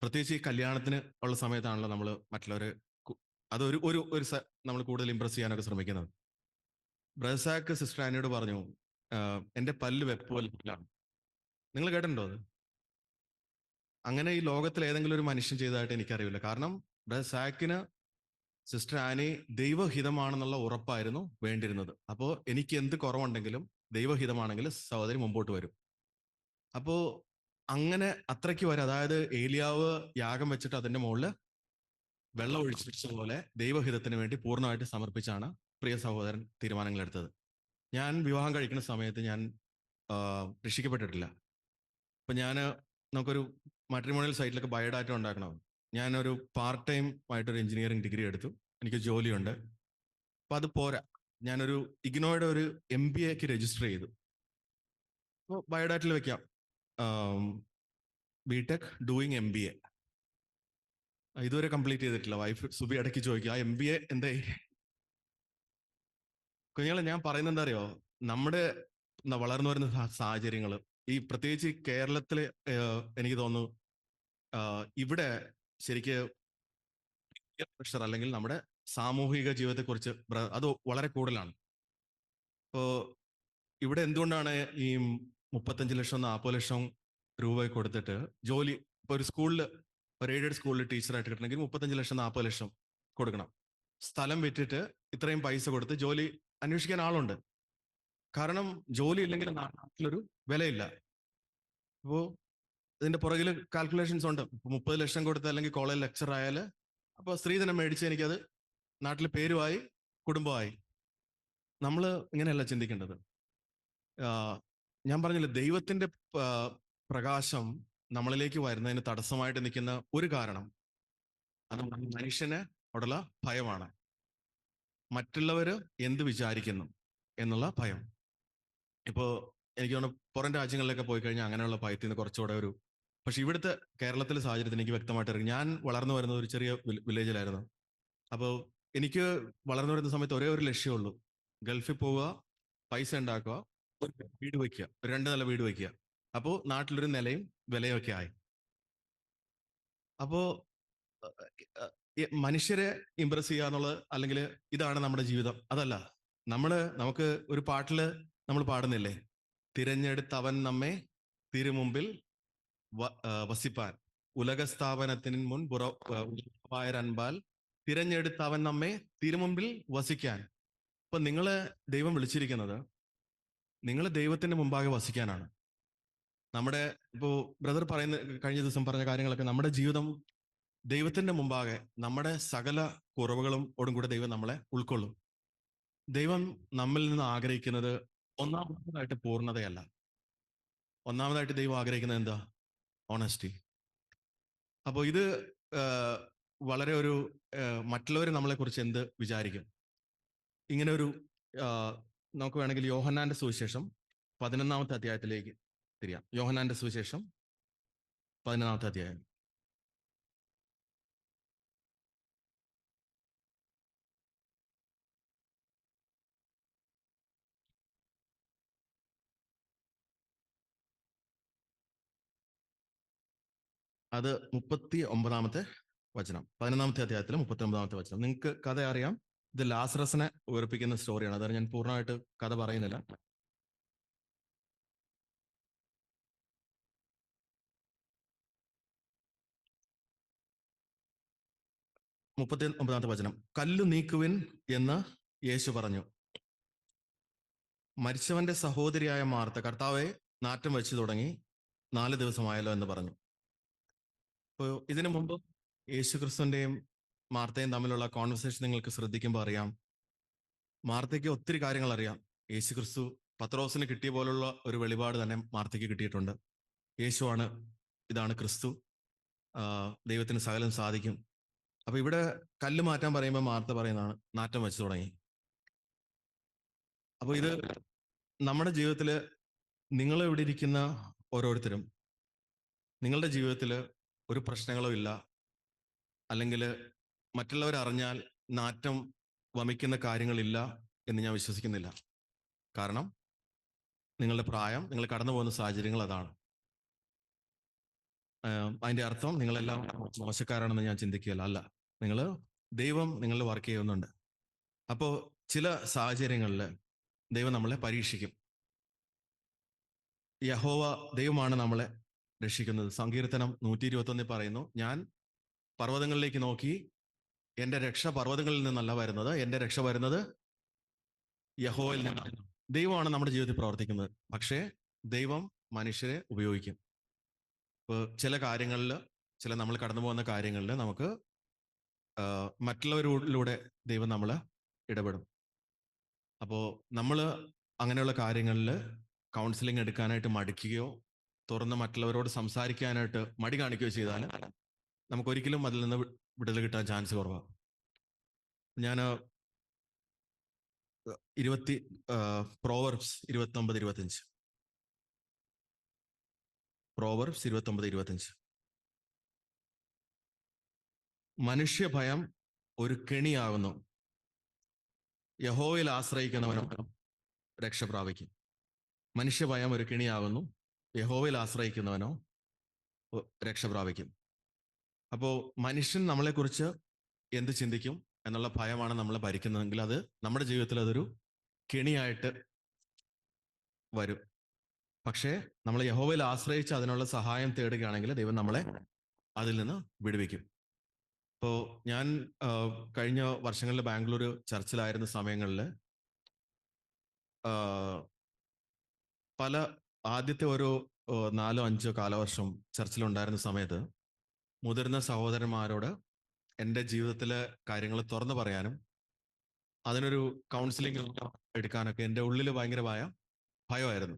പ്രത്യേകിച്ച് ഈ കല്യാണത്തിന് ഉള്ള സമയത്താണല്ലോ നമ്മൾ മറ്റുള്ളവരെ അതൊരു ഒരു ഒരു നമ്മൾ കൂടുതൽ ഇമ്പ്രസ് ചെയ്യാനൊക്കെ ശ്രമിക്കുന്നത്. ബ്രസാക്ക് സിസ്റ്റർ ആനിയോട് പറഞ്ഞു, എന്റെ പല്ല് വെപ്പോലാണ്. നിങ്ങൾ കേട്ടിട്ടുണ്ടോ അത്? അങ്ങനെ ഈ ലോകത്തിൽ ഏതെങ്കിലും ഒരു മനുഷ്യൻ ചെയ്തതായിട്ട് എനിക്കറിയില്ല. കാരണം ബ്രസാക്കിന് സിസ്റ്റർ ആനി ദൈവഹിതമാണെന്നുള്ള ഉറപ്പായിരുന്നു വേണ്ടിയിരുന്നത്. അപ്പോൾ എനിക്ക് എന്ത് കുറവുണ്ടെങ്കിലും ദൈവഹിതമാണെങ്കിൽ സഹോദരി മുമ്പോട്ട് വരും. അപ്പോ അങ്ങനെ അത്രയ്ക്ക് വരെ, അതായത് ഏലിയാവ് യാഗം വെച്ചിട്ട് അതിന്റെ മുകളിൽ വെള്ളം ഒഴിച്ച പോലെ ദൈവഹിതത്തിന് വേണ്ടി പൂർണ്ണമായിട്ട് സമർപ്പിച്ചാണ് പ്രിയ സഹോദരൻ തീരുമാനങ്ങൾ എടുത്തത്. ഞാൻ വിവാഹം കഴിക്കുന്ന സമയത്ത് ഞാൻ രക്ഷിക്കപ്പെട്ടിട്ടില്ല. അപ്പൊ നമുക്കൊരു മാട്രിമോണിയൽ സൈറ്റിലൊക്കെ ബയോഡാറ്റ ഉണ്ടാക്കണം. ഞാനൊരു പാർട്ട് ടൈം ആയിട്ടൊരു എഞ്ചിനീയറിംഗ് ഡിഗ്രി എടുത്തു. എനിക്ക് ജോലിയുണ്ട്. അപ്പൊ അത് പോരാ. ഞാനൊരു ഇഗ്നോയുടെ ഒരു MBAക്ക് രജിസ്റ്റർ ചെയ്തു. അപ്പോൾ ബയോഡാറ്റയിൽ വെക്കാം BTech ഡൂയിങ് MBA. ഇതുവരെ കംപ്ലീറ്റ് ചെയ്തിട്ടില്ല. വൈഫ് സുബി ഇടയ്ക്ക് ചോദിക്കുക, ആ MBA എന്തായി? കുഞ്ഞുങ്ങളെ, ഞാൻ പറയുന്നത് എന്താ അറിയോ, നമ്മുടെ വളർന്നു വരുന്ന സാഹചര്യങ്ങൾ, ഈ പ്രത്യേകിച്ച് കേരളത്തില് എനിക്ക് തോന്നുന്നു ഇവിടെ ശരിക്ക് പ്രഷർ അല്ലെങ്കിൽ നമ്മുടെ സാമൂഹിക ജീവിതത്തെക്കുറിച്ച് അത് വളരെ കൂടുതലാണ്. ഇപ്പോ ഇവിടെ എന്തുകൊണ്ടാണ് ഈ 35 ലക്ഷം 40 ലക്ഷം രൂപ കൊടുത്തിട്ട് ജോലി, ഇപ്പൊ ഒരു സ്കൂളിൽ, ഒരു എയ്ഡഡ് സ്കൂളിൽ ടീച്ചറായിട്ട് കിട്ടണമെങ്കിൽ 35 ലക്ഷം 40 ലക്ഷം കൊടുക്കണം. സ്ഥലം വിറ്റിട്ട് ഇത്രയും പൈസ കൊടുത്ത് ജോലി അന്വേഷിക്കാൻ ആളുണ്ട്. കാരണം ജോലി ഇല്ലെങ്കിൽ നാട്ടിലൊരു വിലയില്ല. അപ്പോ ഇതിന്റെ പുറകിൽ കാൽക്കുലേഷൻസ് ഉണ്ട്. 30 ലക്ഷം കൊടുത്ത് അല്ലെങ്കിൽ കോളേജ് ലെക്ചർ ആയാൽ അപ്പോൾ സ്ത്രീധനം മേടിച്ച് എനിക്കത് നാട്ടിൽ പേരുമായി കുടുംബമായി. നമ്മൾ ഇങ്ങനെയല്ല ചിന്തിക്കേണ്ടത്. ഞാൻ പറഞ്ഞില്ല, ദൈവത്തിന്റെ പ്രകാശം നമ്മളിലേക്ക് വരുന്നതിന് തടസ്സമായിട്ട് നിൽക്കുന്ന ഒരു കാരണം അത് മനുഷ്യന് അവിടെയുള്ള ഭയമാണ്. മറ്റുള്ളവര് എന്ത് വിചാരിക്കുന്നു എന്നുള്ള ഭയം. ഇപ്പോ എനിക്ക് തോന്നുന്നു പുറം രാജ്യങ്ങളിലൊക്കെ പോയി കഴിഞ്ഞാൽ അങ്ങനെയുള്ള ഭയത്തിൽ നിന്ന് കുറച്ചുകൂടെ ഒരു, പക്ഷെ ഇവിടുത്തെ കേരളത്തിലെ സാഹചര്യത്തിൽ എനിക്ക് വ്യക്തമായിട്ട് അറിയാം. ഞാൻ വളർന്നു വരുന്നത് ഒരു ചെറിയ വില്ലേജിലായിരുന്നു. അപ്പോൾ എനിക്ക് വളർന്നു വരുന്ന സമയത്ത് ഒരേ ഒരു ലക്ഷ്യമുള്ളൂ, ഗൾഫിൽ പോവുക, പൈസ ഉണ്ടാക്കുക, വീട് വയ്ക്കുക, 2 നില വീട് വയ്ക്കുക. അപ്പോൾ നാട്ടിലൊരു നിലയും വിലയൊക്കെ ആയി. അപ്പോ മനുഷ്യരെ ഇംപ്രസ് ചെയ്യുക എന്നുള്ളത്, അല്ലെങ്കിൽ ഇതാണ് നമ്മുടെ ജീവിതം, അതല്ല. നമുക്ക് ഒരു പാട്ടില് നമ്മൾ പാടുന്നില്ലേ, തിരഞ്ഞെടുത്തവൻ നമ്മെ തിരുമുമ്പിൽ വസിപ്പാൻ, ഉലകസ്ഥാപനത്തിന് മുൻ അൻപാൽ തിരഞ്ഞെടുത്തവൻ നമ്മെ തിരുമുമ്പിൽ വസിക്കാൻ. അപ്പൊ നിങ്ങളെ ദൈവം വിളിച്ചിരിക്കുന്നത് നിങ്ങൾ ദൈവത്തിന്റെ മുമ്പാകെ വസിക്കാനാണ്. നമ്മുടെ ഇപ്പോ ബ്രദർ കഴിഞ്ഞ ദിവസം പറഞ്ഞ കാര്യങ്ങളൊക്കെ, നമ്മുടെ ജീവിതം ദൈവത്തിന്റെ മുമ്പാകെ നമ്മുടെ സകല കുറവുകളും ഓടും കൂടെ ദൈവം നമ്മളെ ഉൾക്കൊള്ളും. ദൈവം നമ്മിൽ നിന്ന് ആഗ്രഹിക്കുന്നത് ഒന്നാമതായിട്ട് പൂർണ്ണതയല്ല. ഒന്നാമതായിട്ട് ദൈവം ആഗ്രഹിക്കുന്നത് എന്താ? ഓണസ്റ്റി. അപ്പോൾ ഇത് വളരെ ഒരു മറ്റുള്ളവർ നമ്മളെ കുറിച്ച് എന്ത് വിചാരിക്കും, ഇങ്ങനെ ഒരു നമുക്ക് വേണമെങ്കിൽ യോഹന്നാന്റെ സുവിശേഷം 11-ാമത്തെ അധ്യായത്തിലേക്ക് തിരിയാം. യോഹന്നാന്റെ സുവിശേഷം 11-ാമത്തെ അധ്യായം. അത് 39-ാമത്തെ വചനം. 11-ാമത്തെ അധ്യായത്തിലെ 39-ാമത്തെ വചനം. നിങ്ങൾക്ക് കഥ അറിയാം. ഇത് ലാസറസിനെ ഉയർപ്പിക്കുന്ന സ്റ്റോറിയാണ്. അതാണ് ഞാൻ പൂർണ്ണമായിട്ട് കഥ പറയുന്നില്ല. 39-ാമത്തെ വചനം. കല്ല് നീക്കുവിൻ എന്ന് യേശു പറഞ്ഞു. മരിച്ചവന്റെ സഹോദരിയായ മാർത്ത, കർത്താവെ, നാറ്റം വെച്ചു തുടങ്ങി, 4 ദിവസമായല്ലോ എന്ന് പറഞ്ഞു. അപ്പോൾ ഇതിനു മുമ്പ് യേശു ക്രിസ്തുവിന്റെയും മാർത്തയും തമ്മിലുള്ള കോൺവെർസേഷൻ നിങ്ങൾക്ക് ശ്രദ്ധിക്കുമ്പോൾ അറിയാം, മാർത്തയ്ക്ക് ഒത്തിരി കാര്യങ്ങൾ അറിയാം. യേശു ക്രിസ്തു പത്രോസിന് കിട്ടിയ പോലുള്ള ഒരു വെളിപാട് തന്നെ മാർത്തയ്ക്ക് കിട്ടിയിട്ടുണ്ട്. യേശുവാണ്, ഇതാണ് ക്രിസ്തു, ദൈവത്തിന് സകലം സാധിക്കും. അപ്പൊ ഇവിടെ കല്ല് മാറ്റാൻ പറയുമ്പോൾ മാർത്ത പറയുന്നതാണ് നാറ്റം വെച്ചു തുടങ്ങി. അപ്പൊ ഇത് നമ്മുടെ ജീവിതത്തില്, നിങ്ങൾ ഇവിടെ ഇരിക്കുന്ന ഓരോരുത്തരും നിങ്ങളുടെ ജീവിതത്തിൽ ഒരു പ്രശ്നങ്ങളോ ഇല്ല, അല്ലെങ്കിൽ മറ്റുള്ളവർ അറിഞ്ഞാൽ നാറ്റം വമിക്കുന്ന കാര്യങ്ങളില്ല എന്ന് ഞാൻ വിശ്വസിക്കുന്നില്ല. കാരണം നിങ്ങളുടെ പ്രായം, നിങ്ങൾ കടന്നു പോകുന്ന സാഹചര്യങ്ങൾ അതാണ്. അതിന്റെ അർത്ഥം നിങ്ങളെല്ലാം മോശക്കാരാണെന്ന് ഞാൻ ചിന്തിക്കുകയല്ല. അല്ല, നിങ്ങൾ ദൈവം നിങ്ങളിൽ വർക്ക് ചെയ്യുന്നുണ്ട്. അപ്പോൾ ചില സാഹചര്യങ്ങളിൽ ദൈവം നമ്മളെ പരീക്ഷിക്കും. യഹോവ ദൈവമാണ് നമ്മളെ രക്ഷിക്കുന്നത്. സങ്കീർത്തനം 121 പറയുന്നു, ഞാൻ പർവ്വതങ്ങളിലേക്ക് നോക്കി, എന്റെ രക്ഷ പർവ്വതങ്ങളിൽ നിന്നല്ല വരുന്നത്, എന്റെ രക്ഷ വരുന്നത് യഹോവയിൽ നിന്നാണ്. ദൈവമാണ് നമ്മുടെ ജീവിതത്തിൽ പ്രവർത്തിക്കുന്നത്. പക്ഷേ ദൈവം മനുഷ്യരെ ഉപയോഗിക്കും. ഇപ്പോൾ ചില കാര്യങ്ങളിൽ, ചില നമ്മൾ കടന്നു പോകുന്ന കാര്യങ്ങളിൽ നമുക്ക് മറ്റുള്ളവരിലൂടെ ദൈവം നമ്മൾ ഇടപെടും. അപ്പോൾ നമ്മൾ അങ്ങനെയുള്ള കാര്യങ്ങളിൽ കൗൺസിലിംഗ് എടുക്കാനായിട്ട് മടിക്കുകയോ തുറന്ന് മറ്റുള്ളവരോട് സംസാരിക്കാനായിട്ട് മടി കാണിക്കുകയോ ചെയ്താൽ നമുക്കൊരിക്കലും അതിൽ നിന്ന് വിടുതൽ കിട്ടാൻ ചാൻസ് കുറവാണ്. ഞാൻ പ്രോവർബ്സ് 29-25 പ്രോവർബ്സ് 29-25 മനുഷ്യഭയം ഒരു കെണിയാകുന്നു, യഹോവയിൽ ആശ്രയിക്കുന്നവനോ രക്ഷ പ്രാപിക്കും. മനുഷ്യഭയം ഒരു കെണിയാകുന്നു, യഹോവയിൽ ആശ്രയിക്കുന്നവനോ രക്ഷ പ്രാപിക്കും. അപ്പോൾ മനുഷ്യൻ നമ്മളെക്കുറിച്ച് എന്ത് ചിന്തിക്കും എന്നുള്ള ഭയമാണ് നമ്മളെ ഭരിക്കുന്നതെങ്കിൽ അത് നമ്മുടെ ജീവിതത്തിൽ അതൊരു കെണിയായിട്ട് വരും. പക്ഷേ നമ്മൾ യഹോവയിൽ ആശ്രയിച്ച് അതിനുള്ള സഹായം തേടുകയാണെങ്കിൽ ദൈവം നമ്മളെ അതിൽ നിന്ന് വിടുവിക്കും. ഇപ്പോൾ ഞാൻ കഴിഞ്ഞ വർഷങ്ങളിൽ ബാംഗ്ലൂർ ചർച്ചിലായിരുന്ന സമയങ്ങളിൽ പല ആദ്യത്തെ ഒരു 4-5 കാലവർഷം ചർച്ചിലുണ്ടായിരുന്ന സമയത്ത് മുതിർന്ന സഹോദരന്മാരോട് എൻ്റെ ജീവിതത്തിലെ കാര്യങ്ങൾ തുറന്നു പറയാനും അതിനൊരു കൗൺസിലിംഗ് എടുക്കാനൊക്കെ എൻ്റെ ഉള്ളിൽ ഭയങ്കരമായ ഭയമായിരുന്നു.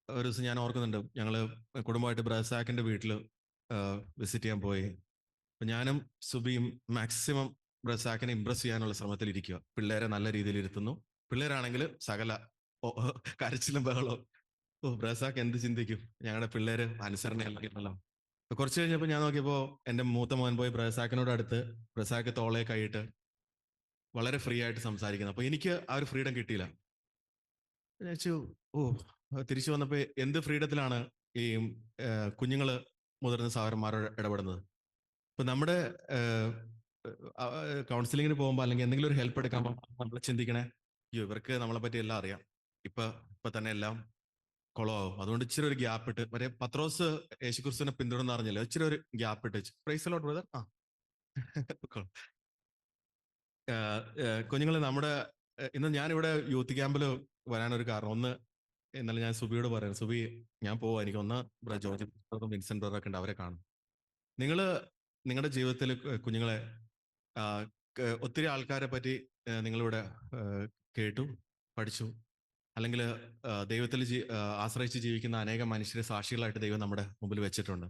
ഒരു ദിവസം ഞാൻ ഓർക്കുന്നുണ്ട്, ഞങ്ങൾ കുടുംബമായിട്ട് ബ്രസാക്കിൻ്റെ വീട്ടിൽ വിസിറ്റ് ചെയ്യാൻ പോയി. അപ്പം ഞാനും സുബിയും മാക്സിമം ബ്രസാക്കിനെ ഇമ്പ്രസ് ചെയ്യാനുള്ള ശ്രമത്തിൽ ഇരിക്കുക. പിള്ളേരെ നല്ല രീതിയിൽ ഇരുത്തുന്നു. പിള്ളേരാണെങ്കിൽ സകല കരച്ചിലും ബഹളവും. ബ്രസാക്ക് എന്ത് ചിന്തിക്കും, ഞങ്ങളുടെ പിള്ളേര് അനുസരണയല്ലോ. കുറച്ച് കഴിഞ്ഞപ്പോൾ ഞാൻ നോക്കിയപ്പോൾ എൻ്റെ മൂത്ത മോൻ പോയി ബ്രസാക്കിനോട് അടുത്ത് ബ്രസാക്ക് തോളെ കൈയിട്ട് വളരെ ഫ്രീ ആയിട്ട് സംസാരിക്കുന്നു. അപ്പൊ എനിക്ക് ആ ഒരു ഫ്രീഡം കിട്ടിയില്ല. ഞാൻ തിരിച്ചു വന്നപ്പോ എന്ത് ഫ്രീഡത്തിലാണ് ഈ കുഞ്ഞുങ്ങള് മുതിർന്ന സഹോദരന്മാരോട് ഇടപെടുന്നത്. ഇപ്പൊ നമ്മുടെ കൗൺസിലിങ്ങിന് പോകുമ്പോൾ അല്ലെങ്കിൽ എന്തെങ്കിലും ഒരു ഹെൽപ്പ് എടുക്കാൻ നമ്മൾ ചിന്തിക്കണേ, അയ്യോ ഇവർക്ക് നമ്മളെ പറ്റി എല്ലാം അറിയാം, ഇപ്പൊ തന്നെ എല്ലാം കുളമാവും, അതുകൊണ്ട് ഇച്ചിരി ഒരു ഗ്യാപ്പ് ഇട്ട്, മറ്റേ പത്രോസ് യേശുക്രിസ്തുവിനെ പിന്തുടർന്ന് അറിഞ്ഞല്ലോ, ഇച്ചിരി ഒരു ഗ്യാപ്പ് ഇട്ട് പ്രൈസ് ലോർഡ് ബ്രദർ. കുഞ്ഞുങ്ങൾ നമ്മുടെ ഇന്ന് ഞാനിവിടെ യൂത്ത് ക്യാമ്പിൽ വരാനൊരു കാരണം, ഒന്ന് ഇന്നലെ ഞാൻ സുബിയോട് പറയാം, സുബി ഞാൻ പോവാ, എനിക്കൊന്ന് ജോർജ് വിൻസെന്റ് ബ്രദറൊക്കെ ഉണ്ട്, അവരെ കാണും. നിങ്ങളുടെ ജീവിതത്തിൽ കുഞ്ഞുങ്ങളെ ഒത്തിരി ആൾക്കാരെ പറ്റി നിങ്ങളിവിടെ കേട്ടു പഠിച്ചു, അല്ലെങ്കിൽ ദൈവത്തിൽ ആശ്രയിച്ച് ജീവിക്കുന്ന അനേകം മനുഷ്യരെ സാക്ഷികളായിട്ട് ദൈവം നമ്മുടെ മുമ്പിൽ വെച്ചിട്ടുണ്ട്.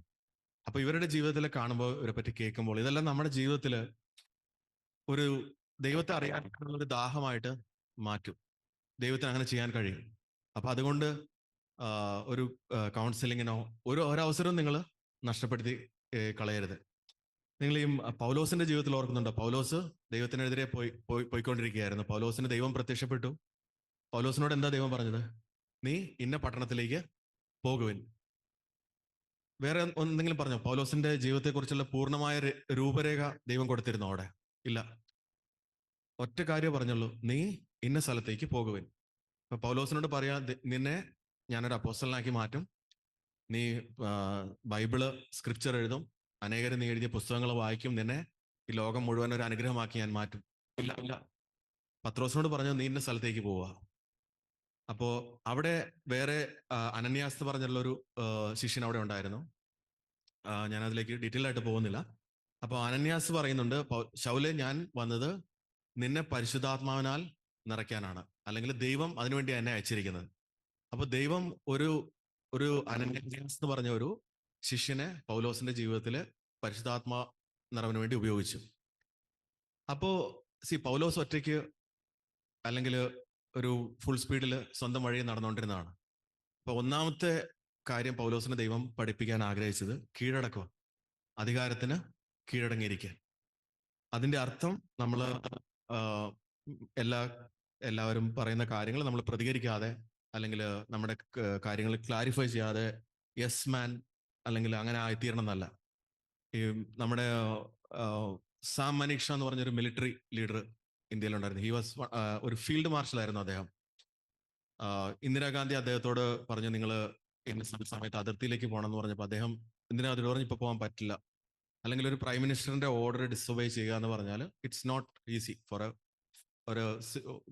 അപ്പൊ ഇവരുടെ ജീവിതത്തിൽ കാണുമ്പോൾ, ഇവരെ പറ്റി കേൾക്കുമ്പോൾ, ഇതെല്ലാം നമ്മുടെ ജീവിതത്തിൽ ഒരു ദൈവത്തെ അറിയാനുള്ള ഒരു ദാഹമായിട്ട് മാറ്റും. ദൈവത്തിന് അങ്ങനെ ചെയ്യാൻ കഴിയും. അപ്പൊ അതുകൊണ്ട് ഒരു കൗൺസിലിങ്ങിനോ ഒരവസരവും നിങ്ങൾ നഷ്ടപ്പെടുത്തി കളയരുത്. നിങ്ങൾ ഈ പൗലോസിന്റെ ജീവിതത്തിൽ ഓർക്കുന്നുണ്ടോ? പൗലോസ് ദൈവത്തിനെതിരെ പോയിക്കൊണ്ടിരിക്കുകയായിരുന്നു. പൗലോസിന് ദൈവം പ്രത്യക്ഷപ്പെട്ടു. പൗലോസിനോട് എന്താ ദൈവം പറഞ്ഞത്? നീ ഇന്ന പട്ടണത്തിലേക്ക് പോകുവിൻ. വേറെ എന്തെങ്കിലും പറഞ്ഞോ? പൗലോസിന്റെ ജീവിതത്തെക്കുറിച്ചുള്ള പൂർണ്ണമായ രൂപരേഖ ദൈവം കൊടുത്തിരുന്നോ അവിടെ? ഇല്ല. ഒറ്റ കാര്യം പറഞ്ഞുള്ളൂ, നീ ഇന്ന സ്ഥലത്തേക്ക് പോകുവിൻ. അപ്പൊ പൗലോസിനോട് പറയാ, നിന്നെ ഞാനൊരു അപ്പോസ്റ്റലനാക്കി മാറ്റും, നീ ബൈബിള് സ്ക്രിപ്ചർ എഴുതും, അനേകരും നീ എഴുതിയ പുസ്തകങ്ങൾ വായിക്കും, നിന്നെ ഈ ലോകം മുഴുവൻ ഒരു അനുഗ്രഹമാക്കി ഞാൻ മാറ്റും. ഇല്ല, പത്രോസിനോട് പറഞ്ഞു നീ ഇന്ന സ്ഥലത്തേക്ക് പോവുക. അപ്പോ അവിടെ വേറെ അനന്യാസ് പറഞ്ഞുള്ളൊരു ശിഷ്യൻ അവിടെ ഉണ്ടായിരുന്നു. ഞാൻ അതിലേക്ക് ഡീറ്റെയിൽ ആയിട്ട് പോകുന്നില്ല. അപ്പൊ അനന്യാസ് പറയുന്നുണ്ട്, ശൗലെ ഞാൻ വന്നത് നിന്നെ പരിശുദ്ധാത്മാവിനാൽ നിറയ്ക്കാനാണ്, അല്ലെങ്കിൽ ദൈവം അതിനുവേണ്ടി എന്നെ അയച്ചിരിക്കുന്നത്. അപ്പൊ ദൈവം ഒരു അനന്യാസ് എന്ന് പറഞ്ഞ ഒരു ശിഷ്യനെ പൗലോസിന്റെ ജീവിതത്തില് പരിശുദ്ധാത്മാ നിറവിന് വേണ്ടി ഉപയോഗിച്ചു. അപ്പോ പൗലോസ് ഒറ്റയ്ക്ക് അല്ലെങ്കിൽ ഒരു ഫുൾ സ്പീഡിൽ സ്വന്തം വഴി നടന്നുകൊണ്ടിരുന്നതാണ്. അപ്പൊ ഒന്നാമത്തെ കാര്യം പൗലോസിനെ ദൈവം പഠിപ്പിക്കാൻ ആഗ്രഹിച്ചത് കീഴടക്കുക, അധികാരത്തിന് കീഴടങ്ങിയിരിക്കുക. അതിന്റെ അർത്ഥം നമ്മൾ എല്ലാവരും പറയുന്ന കാര്യങ്ങൾ നമ്മൾ പ്രതികരിക്കാതെ അല്ലെങ്കിൽ നമ്മുടെ കാര്യങ്ങൾ ക്ലാരിഫൈ ചെയ്യാതെ യെസ് മാൻ അല്ലെങ്കിൽ അങ്ങനെ ആയിത്തീരണം എന്നല്ല. ഈ നമ്മുടെ സാം മനീക്ഷ എന്ന് പറഞ്ഞൊരു മിലിറ്ററി ലീഡർ ഇന്ത്യയിലുണ്ടായിരുന്നു. ഹി വാസ് ഒരു ഫീൽഡ് മാർഷൽ ആയിരുന്നു അദ്ദേഹം. ഇന്ദിരാഗാന്ധി അദ്ദേഹത്തോട് പറഞ്ഞു, നിങ്ങൾ ഇന്ന സമയത്ത് അതിർത്തിയിലേക്ക് പോകണം എന്ന് പറഞ്ഞപ്പോൾ അദ്ദേഹം എന്തിനാ അതിൽ പറഞ്ഞു, ഇപ്പൊ പോകാൻ പറ്റില്ല. അല്ലെങ്കിൽ ഒരു പ്രൈം മിനിസ്റ്ററിന്റെ ഓർഡർ ഡിസൊബേ ചെയ്യുക എന്ന് പറഞ്ഞാൽ ഇറ്റ്സ് നോട്ട് ഈസി ഫോർ ഒരു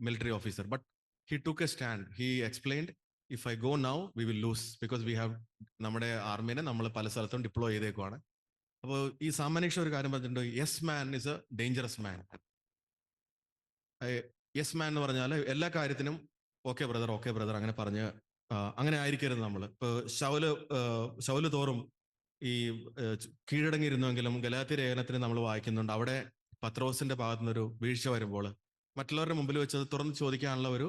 military officer. But he took A stand. He explained, if I go now we will loose, because we have നമ്മുടെ ആർമീനെ നമ്മൾ പല സ്ഥലത്തും ഡിപ്ലോയ് ചെയ്തേക്കുവാണ്. അപ്പോൾ ഈ സാമാന്യക്ഷ ഒരു കാര്യം പറഞ്ഞിട്ടുണ്ട്, yes man is A dangerous man. Yes മാൻ എന്ന് പറഞ്ഞാൽ എല്ലാ കാര്യത്തിനും ഓക്കെ ബ്രദർ അങ്ങനെ പറഞ്ഞ് അങ്ങനെ ആയിരിക്കരുത് നമ്മൾ. ഇപ്പൊ ശൗല് തോറും ഈ കീഴടങ്ങിയിരുന്നെങ്കിലും ഗലാത്യ ലേഖനത്തിന് നമ്മൾ വായിക്കുന്നുണ്ട്, അവിടെ പത്രോസിന്റെ ഭാഗത്തു നിന്നൊരു വീഴ്ച വരുമ്പോൾ മറ്റുള്ളവരുടെ മുമ്പിൽ വെച്ച് അത് തുറന്ന് ചോദിക്കാനുള്ള ഒരു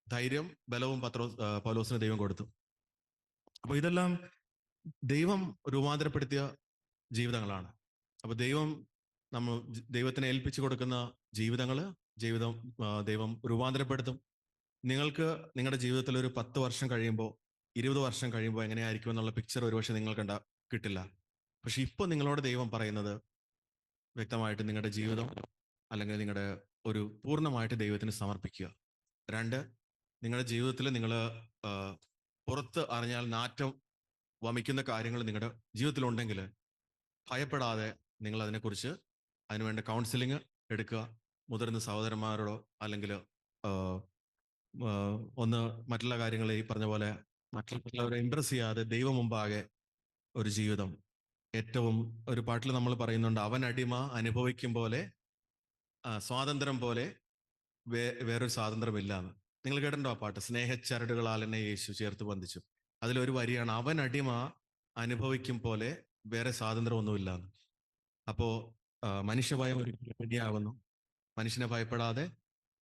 ധൈര്യം ബലവും പൗലോസിന് ദൈവം കൊടുത്തു. അപ്പൊ ഇതെല്ലാം ദൈവം രൂപാന്തരപ്പെടുത്തിയ ജീവിതങ്ങളാണ്. അപ്പൊ ദൈവത്തിനെ ഏൽപ്പിച്ചു കൊടുക്കുന്ന ദൈവം രൂപാന്തരപ്പെടുത്തും. നിങ്ങൾക്ക് നിങ്ങളുടെ ജീവിതത്തിൽ ഒരു 10 വർഷം കഴിയുമ്പോൾ 20 വർഷം കഴിയുമ്പോൾ എങ്ങനെയായിരിക്കും എന്നുള്ള പിക്ചർ ഒരുപക്ഷെ നിങ്ങൾക്ക് കിട്ടില്ല. പക്ഷെ ഇപ്പൊ നിങ്ങളോട് ദൈവം പറയുന്നത് വ്യക്തമായിട്ട് നിങ്ങളുടെ ജീവിതം അല്ലെങ്കിൽ നിങ്ങളുടെ ഒരു പൂർണ്ണമായിട്ട് ദൈവത്തിന് സമർപ്പിക്കുക. 2, നിങ്ങളുടെ ജീവിതത്തിൽ നിങ്ങൾ പുറത്ത് അറിഞ്ഞാൽ നാറ്റം വമിക്കുന്ന കാര്യങ്ങൾ നിങ്ങളുടെ ജീവിതത്തിലുണ്ടെങ്കിൽ ഭയപ്പെടാതെ നിങ്ങൾ അതിനെക്കുറിച്ച് അതിനുവേണ്ട കൗൺസിലിംഗ് എടുക്കുക. മുതിർന്ന സഹോദരന്മാരോടോ അല്ലെങ്കിൽ ഒന്ന് മറ്റുള്ള കാര്യങ്ങൾ ഈ പറഞ്ഞ പോലെ മറ്റുള്ളവരെ ഇംപ്രസ് ചെയ്യാതെ ദൈവം മുമ്പാകെ ഒരു ജീവിതം. ഏറ്റവും ഒരു പാട്ടിൽ നമ്മൾ പറയുന്നുണ്ട്, അവൻ അടിമ അനുഭവിക്കും പോലെ സ്വാതന്ത്ര്യം പോലെ വേറൊരു സ്വാതന്ത്ര്യമില്ല എന്ന്. നിങ്ങൾ കേട്ടിട്ടുണ്ടോ ആ പാട്ട്? സ്നേഹച്ചരടുകളാൽ എന്നെ യേശു ചേർത്ത് ബന്ധിച്ചു. അതിലൊരു വരിയാണ്, അവൻ അടിമ അനുഭവിക്കും പോലെ വേറെ സ്വാതന്ത്ര്യമൊന്നുമില്ല എന്ന്. അപ്പോ മനുഷ്യഭയം ഒരിക്കലും വേണ്ടിയാവുന്നു. മനുഷ്യനെ ഭയപ്പെടാതെ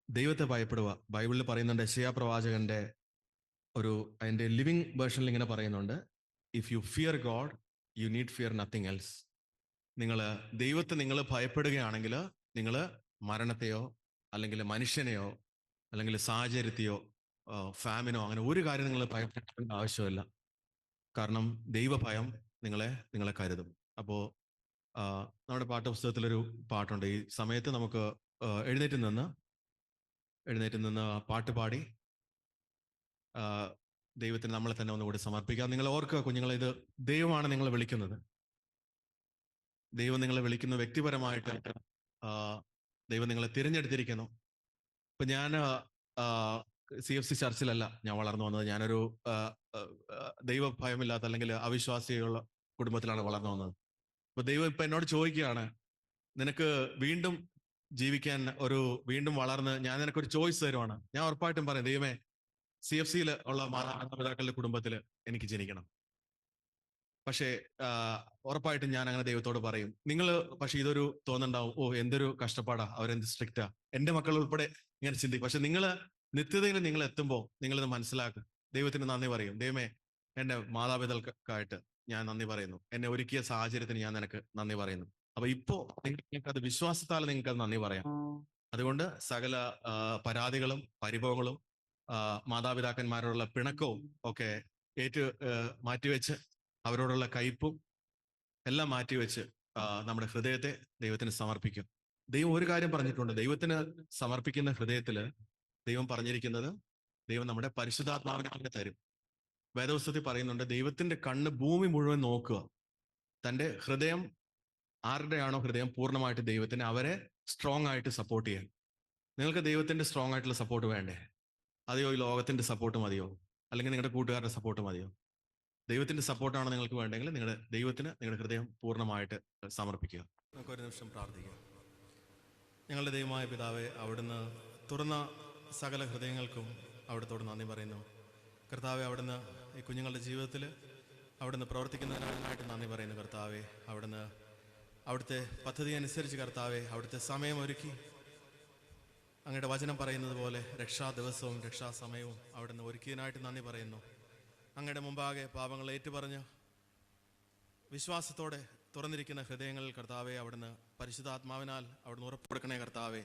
ദൈവത്തെ ഭയപ്പെടുക. ബൈബിളിൽ പറയുന്നുണ്ട്, യെശയ്യാ പ്രവാചകന്റെ അതിന്റെ ലിവിങ് വേർഷനിൽ ഇങ്ങനെ പറയുന്നുണ്ട്, if you fear God you need fear nothing else. ദൈവത്തെ നിങ്ങൾ ഭയപ്പെടുകയാണെങ്കിൽ നിങ്ങൾ മരണത്തെയോ അല്ലെങ്കിൽ മനുഷ്യനെയോ അല്ലെങ്കിൽ സാഹചര്യത്തെയോ ഫാമിനോ അങ്ങനെ ഒരു കാര്യം നിങ്ങൾ ഭയപ്പെടേണ്ട ആവശ്യമില്ല. കാരണം ദൈവഭയം നിങ്ങളെ കരുതും. അപ്പോ നമ്മുടെ പാഠപുസ്തകത്തിലൊരു പാട്ടുണ്ട്, ഈ സമയത്ത് നമുക്ക് എഴുന്നേറ്റ് നിന്ന് പാട്ട് പാടി ദൈവത്തിന് നമ്മളെ തന്നെ ഒന്നുകൂടി സമർപ്പിക്കാം. നിങ്ങൾ ഓർക്കുക കുഞ്ഞുങ്ങളെ, ഇത് ദൈവമാണ് നിങ്ങളെ വിളിക്കുന്നത്. ദൈവം നിങ്ങളെ വിളിക്കുന്ന വ്യക്തിപരമായിട്ട് ദൈവം നിങ്ങളെ തിരഞ്ഞെടുത്തിരിക്കുന്നു. ഇപ്പൊ ഞാൻ CFC ചർച്ചിലല്ല ഞാൻ വളർന്നു വന്നത്. ഞാനൊരു ദൈവഭയമില്ലാത്ത അല്ലെങ്കിൽ അവിശ്വാസികളുള്ള കുടുംബത്തിലാണ് വളർന്നു വന്നത്. അപ്പൊ ദൈവം ഇപ്പൊ എന്നോട് ചോദിക്കുകയാണ്, നിനക്ക് വീണ്ടും ജീവിക്കാൻ വീണ്ടും വളർന്ന് ഞാൻ നിനക്കൊരു ചോയ്സ് തരുവാണ്. ഞാൻ ഉറപ്പായിട്ടും പറയും, ദൈവമേ CFCയിൽ ഉള്ള മാതാപിതാക്കളുടെ കുടുംബത്തിൽ എനിക്ക് ജനിക്കണം. പക്ഷേ ഉറപ്പായിട്ടും ഞാൻ അങ്ങനെ ദൈവത്തോട് പറയും. നിങ്ങൾ പക്ഷെ ഇതൊരു തോന്നുന്നുണ്ടാവും, ഓ എന്തൊരു കഷ്ടപ്പാടാ, അവരെന്ത് സ്ട്രിക്റ്റാ, എന്റെ മക്കൾ ഉൾപ്പെടെ ഇങ്ങനെ ചിന്തിക്കും. പക്ഷെ നിങ്ങൾ നിത്യതയിൽ നിങ്ങൾ എത്തുമ്പോൾ നിങ്ങളിത് മനസ്സിലാക്കുക. ദൈവത്തിന് നന്ദി പറയും, ദൈവമേ എന്റെ മാതാപിതാക്കൾക്കായിട്ട് ഞാൻ നന്ദി പറയുന്നു, എന്നെ ഒരുക്കിയ സാഹചര്യത്തിന് ഞാൻ നിനക്ക് നന്ദി പറയുന്നു. അപ്പൊ ഇപ്പോ നിങ്ങൾക്ക് അത് വിശ്വാസത്താൽ നിങ്ങൾക്ക് അത് നന്ദി പറയാം. അതുകൊണ്ട് സകല പരാതികളും പരിഭവങ്ങളും മാതാപിതാക്കന്മാരോടുള്ള പിണക്കവും ഒക്കെ മാറ്റിവെച്ച് അവരോടുള്ള കയ്പും എല്ലാം മാറ്റിവെച്ച് നമ്മുടെ ഹൃദയത്തെ ദൈവത്തിന് സമർപ്പിക്കും. ദൈവം ഒരു കാര്യം പറഞ്ഞിട്ടുണ്ട്, ദൈവത്തിന് സമർപ്പിക്കുന്ന ഹൃദയത്തില് ദൈവം പറഞ്ഞിരിക്കുന്നത്, ദൈവം നമ്മുടെ പരിശുദ്ധാത്മാവിനെ തരും. വേദപുസ്തകത്തിൽ പറയുന്നുണ്ട്, ദൈവത്തിന്റെ കണ്ണ് ഭൂമി മുഴുവൻ നോക്കുക. തന്റെ ഹൃദയം ആരുടെയാണോ ഹൃദയം പൂർണ്ണമായിട്ട് ദൈവത്തിന്, അവരെ സ്ട്രോങ് ആയിട്ട് സപ്പോർട്ട് ചെയ്യാൻ. നിങ്ങൾക്ക് ദൈവത്തിന്റെ സ്ട്രോങ് ആയിട്ടുള്ള സപ്പോർട്ട് വേണ്ടേ? അതെയോ ഈ ലോകത്തിന്റെ സപ്പോർട്ട് മതിയോ? അല്ലെങ്കിൽ നിങ്ങളുടെ കൂട്ടുകാരുടെ സപ്പോർട്ട് മതിയോ? ദൈവത്തിന്റെ സപ്പോർട്ടാണ് നിങ്ങൾക്ക് വേണ്ടെങ്കിൽ ദൈവത്തിന് നിങ്ങളുടെ ഹൃദയം പൂർണ്ണമായിട്ട് സമർപ്പിക്കുക. നമുക്ക് ഒരു നിമിഷം പ്രാർത്ഥിക്കാം. ഞങ്ങളുടെ ദൈവമായ പിതാവേ, അവിടുന്ന് തുറന്ന സകല ഹൃദയങ്ങൾക്കും അവിടുത്തോട് നന്ദി പറയുന്നു. കർത്താവെ, അവിടുന്ന് ഈ കുഞ്ഞുങ്ങളുടെ ജീവിതത്തിൽ അവിടുന്ന് പ്രവർത്തിക്കുന്നതിനായിട്ട് നന്ദി പറയുന്നു. കർത്താവെ, അവിടുത്തെ പദ്ധതി അനുസരിച്ച് കർത്താവെ, അവിടുത്തെ സമയമൊരുക്കി അങ്ങയുടെ വചനം പറയുന്നത് പോലെ രക്ഷാ ദിവസവും രക്ഷാസമയവും അവിടുന്ന് ഒരുക്കിയതിനായിട്ട് നന്ദി പറയുന്നു. അങ്ങയുടെ മുമ്പാകെ പാപങ്ങൾ ഏറ്റുപറഞ്ഞ് വിശ്വാസത്തോടെ തുറന്നിരിക്കുന്ന ഹൃദയങ്ങളിൽ കർത്താവെ, അവിടുന്ന് പരിശുദ്ധാത്മാവിനാൽ അവിടുന്ന് ഉറപ്പ് കൊടുക്കണേ. കർത്താവെ,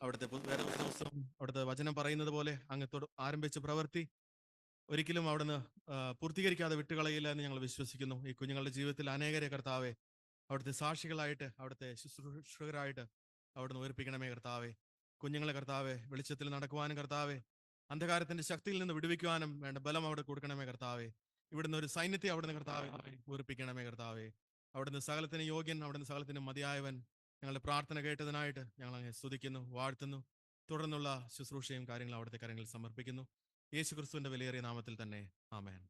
അവിടുത്തെ വചനം പറയുന്നത് പോലെ അങ്ങത്തോട് ആരംഭിച്ച പ്രവൃത്തി ഒരിക്കലും അവിടുന്ന് പൂർത്തീകരിക്കാതെ വിട്ടുകളയില്ല എന്ന് ഞങ്ങൾ വിശ്വസിക്കുന്നു. ഈ കുഞ്ഞുങ്ങളുടെ ജീവിതത്തിൽ അനേകരെ കർത്താവെ അവിടുത്തെ സാക്ഷികളായിട്ട്, അവിടുത്തെ ശുശ്രൂഷകരായിട്ട് അവിടുന്ന് ഉയർപ്പിക്കണമേ കർത്താവെ. കുഞ്ഞുങ്ങളെ കർത്താവെ വെളിച്ചത്തിൽ നടക്കുവാനും കർത്താവെ അന്ധകാരത്തിന്റെ ശക്തിയിൽ നിന്ന് വിടുവിക്കുവാനും വേണ്ട ബലം അവിടെ കൊടുക്കണമേ കർത്താവെ. ഇവിടുന്ന് ഒരു സൈന്യത്തെ അവിടുന്ന് കർത്താവെ ഉയർപ്പിക്കണമേ കർത്താവെ. അവിടുന്ന് സകലത്തിന് യോഗ്യൻ, അവിടുന്ന് സകലത്തിന് മതിയായവൻ. ഞങ്ങളുടെ പ്രാർത്ഥന കേട്ടതിനായിട്ട് ഞങ്ങൾ അങ്ങ് സ്തുതിക്കുന്നു, വാഴ്ത്തുന്നു. തുടർന്നുള്ള ശുശ്രൂഷയും കാര്യങ്ങളും അവിടുത്തെ കാര്യങ്ങളിൽ സമർപ്പിക്കുന്നു. യേശു ക്രിസ്തുവിന്റെ വിലയേറിയ നാമത്തിൽ തന്നെ. ആമേൻ.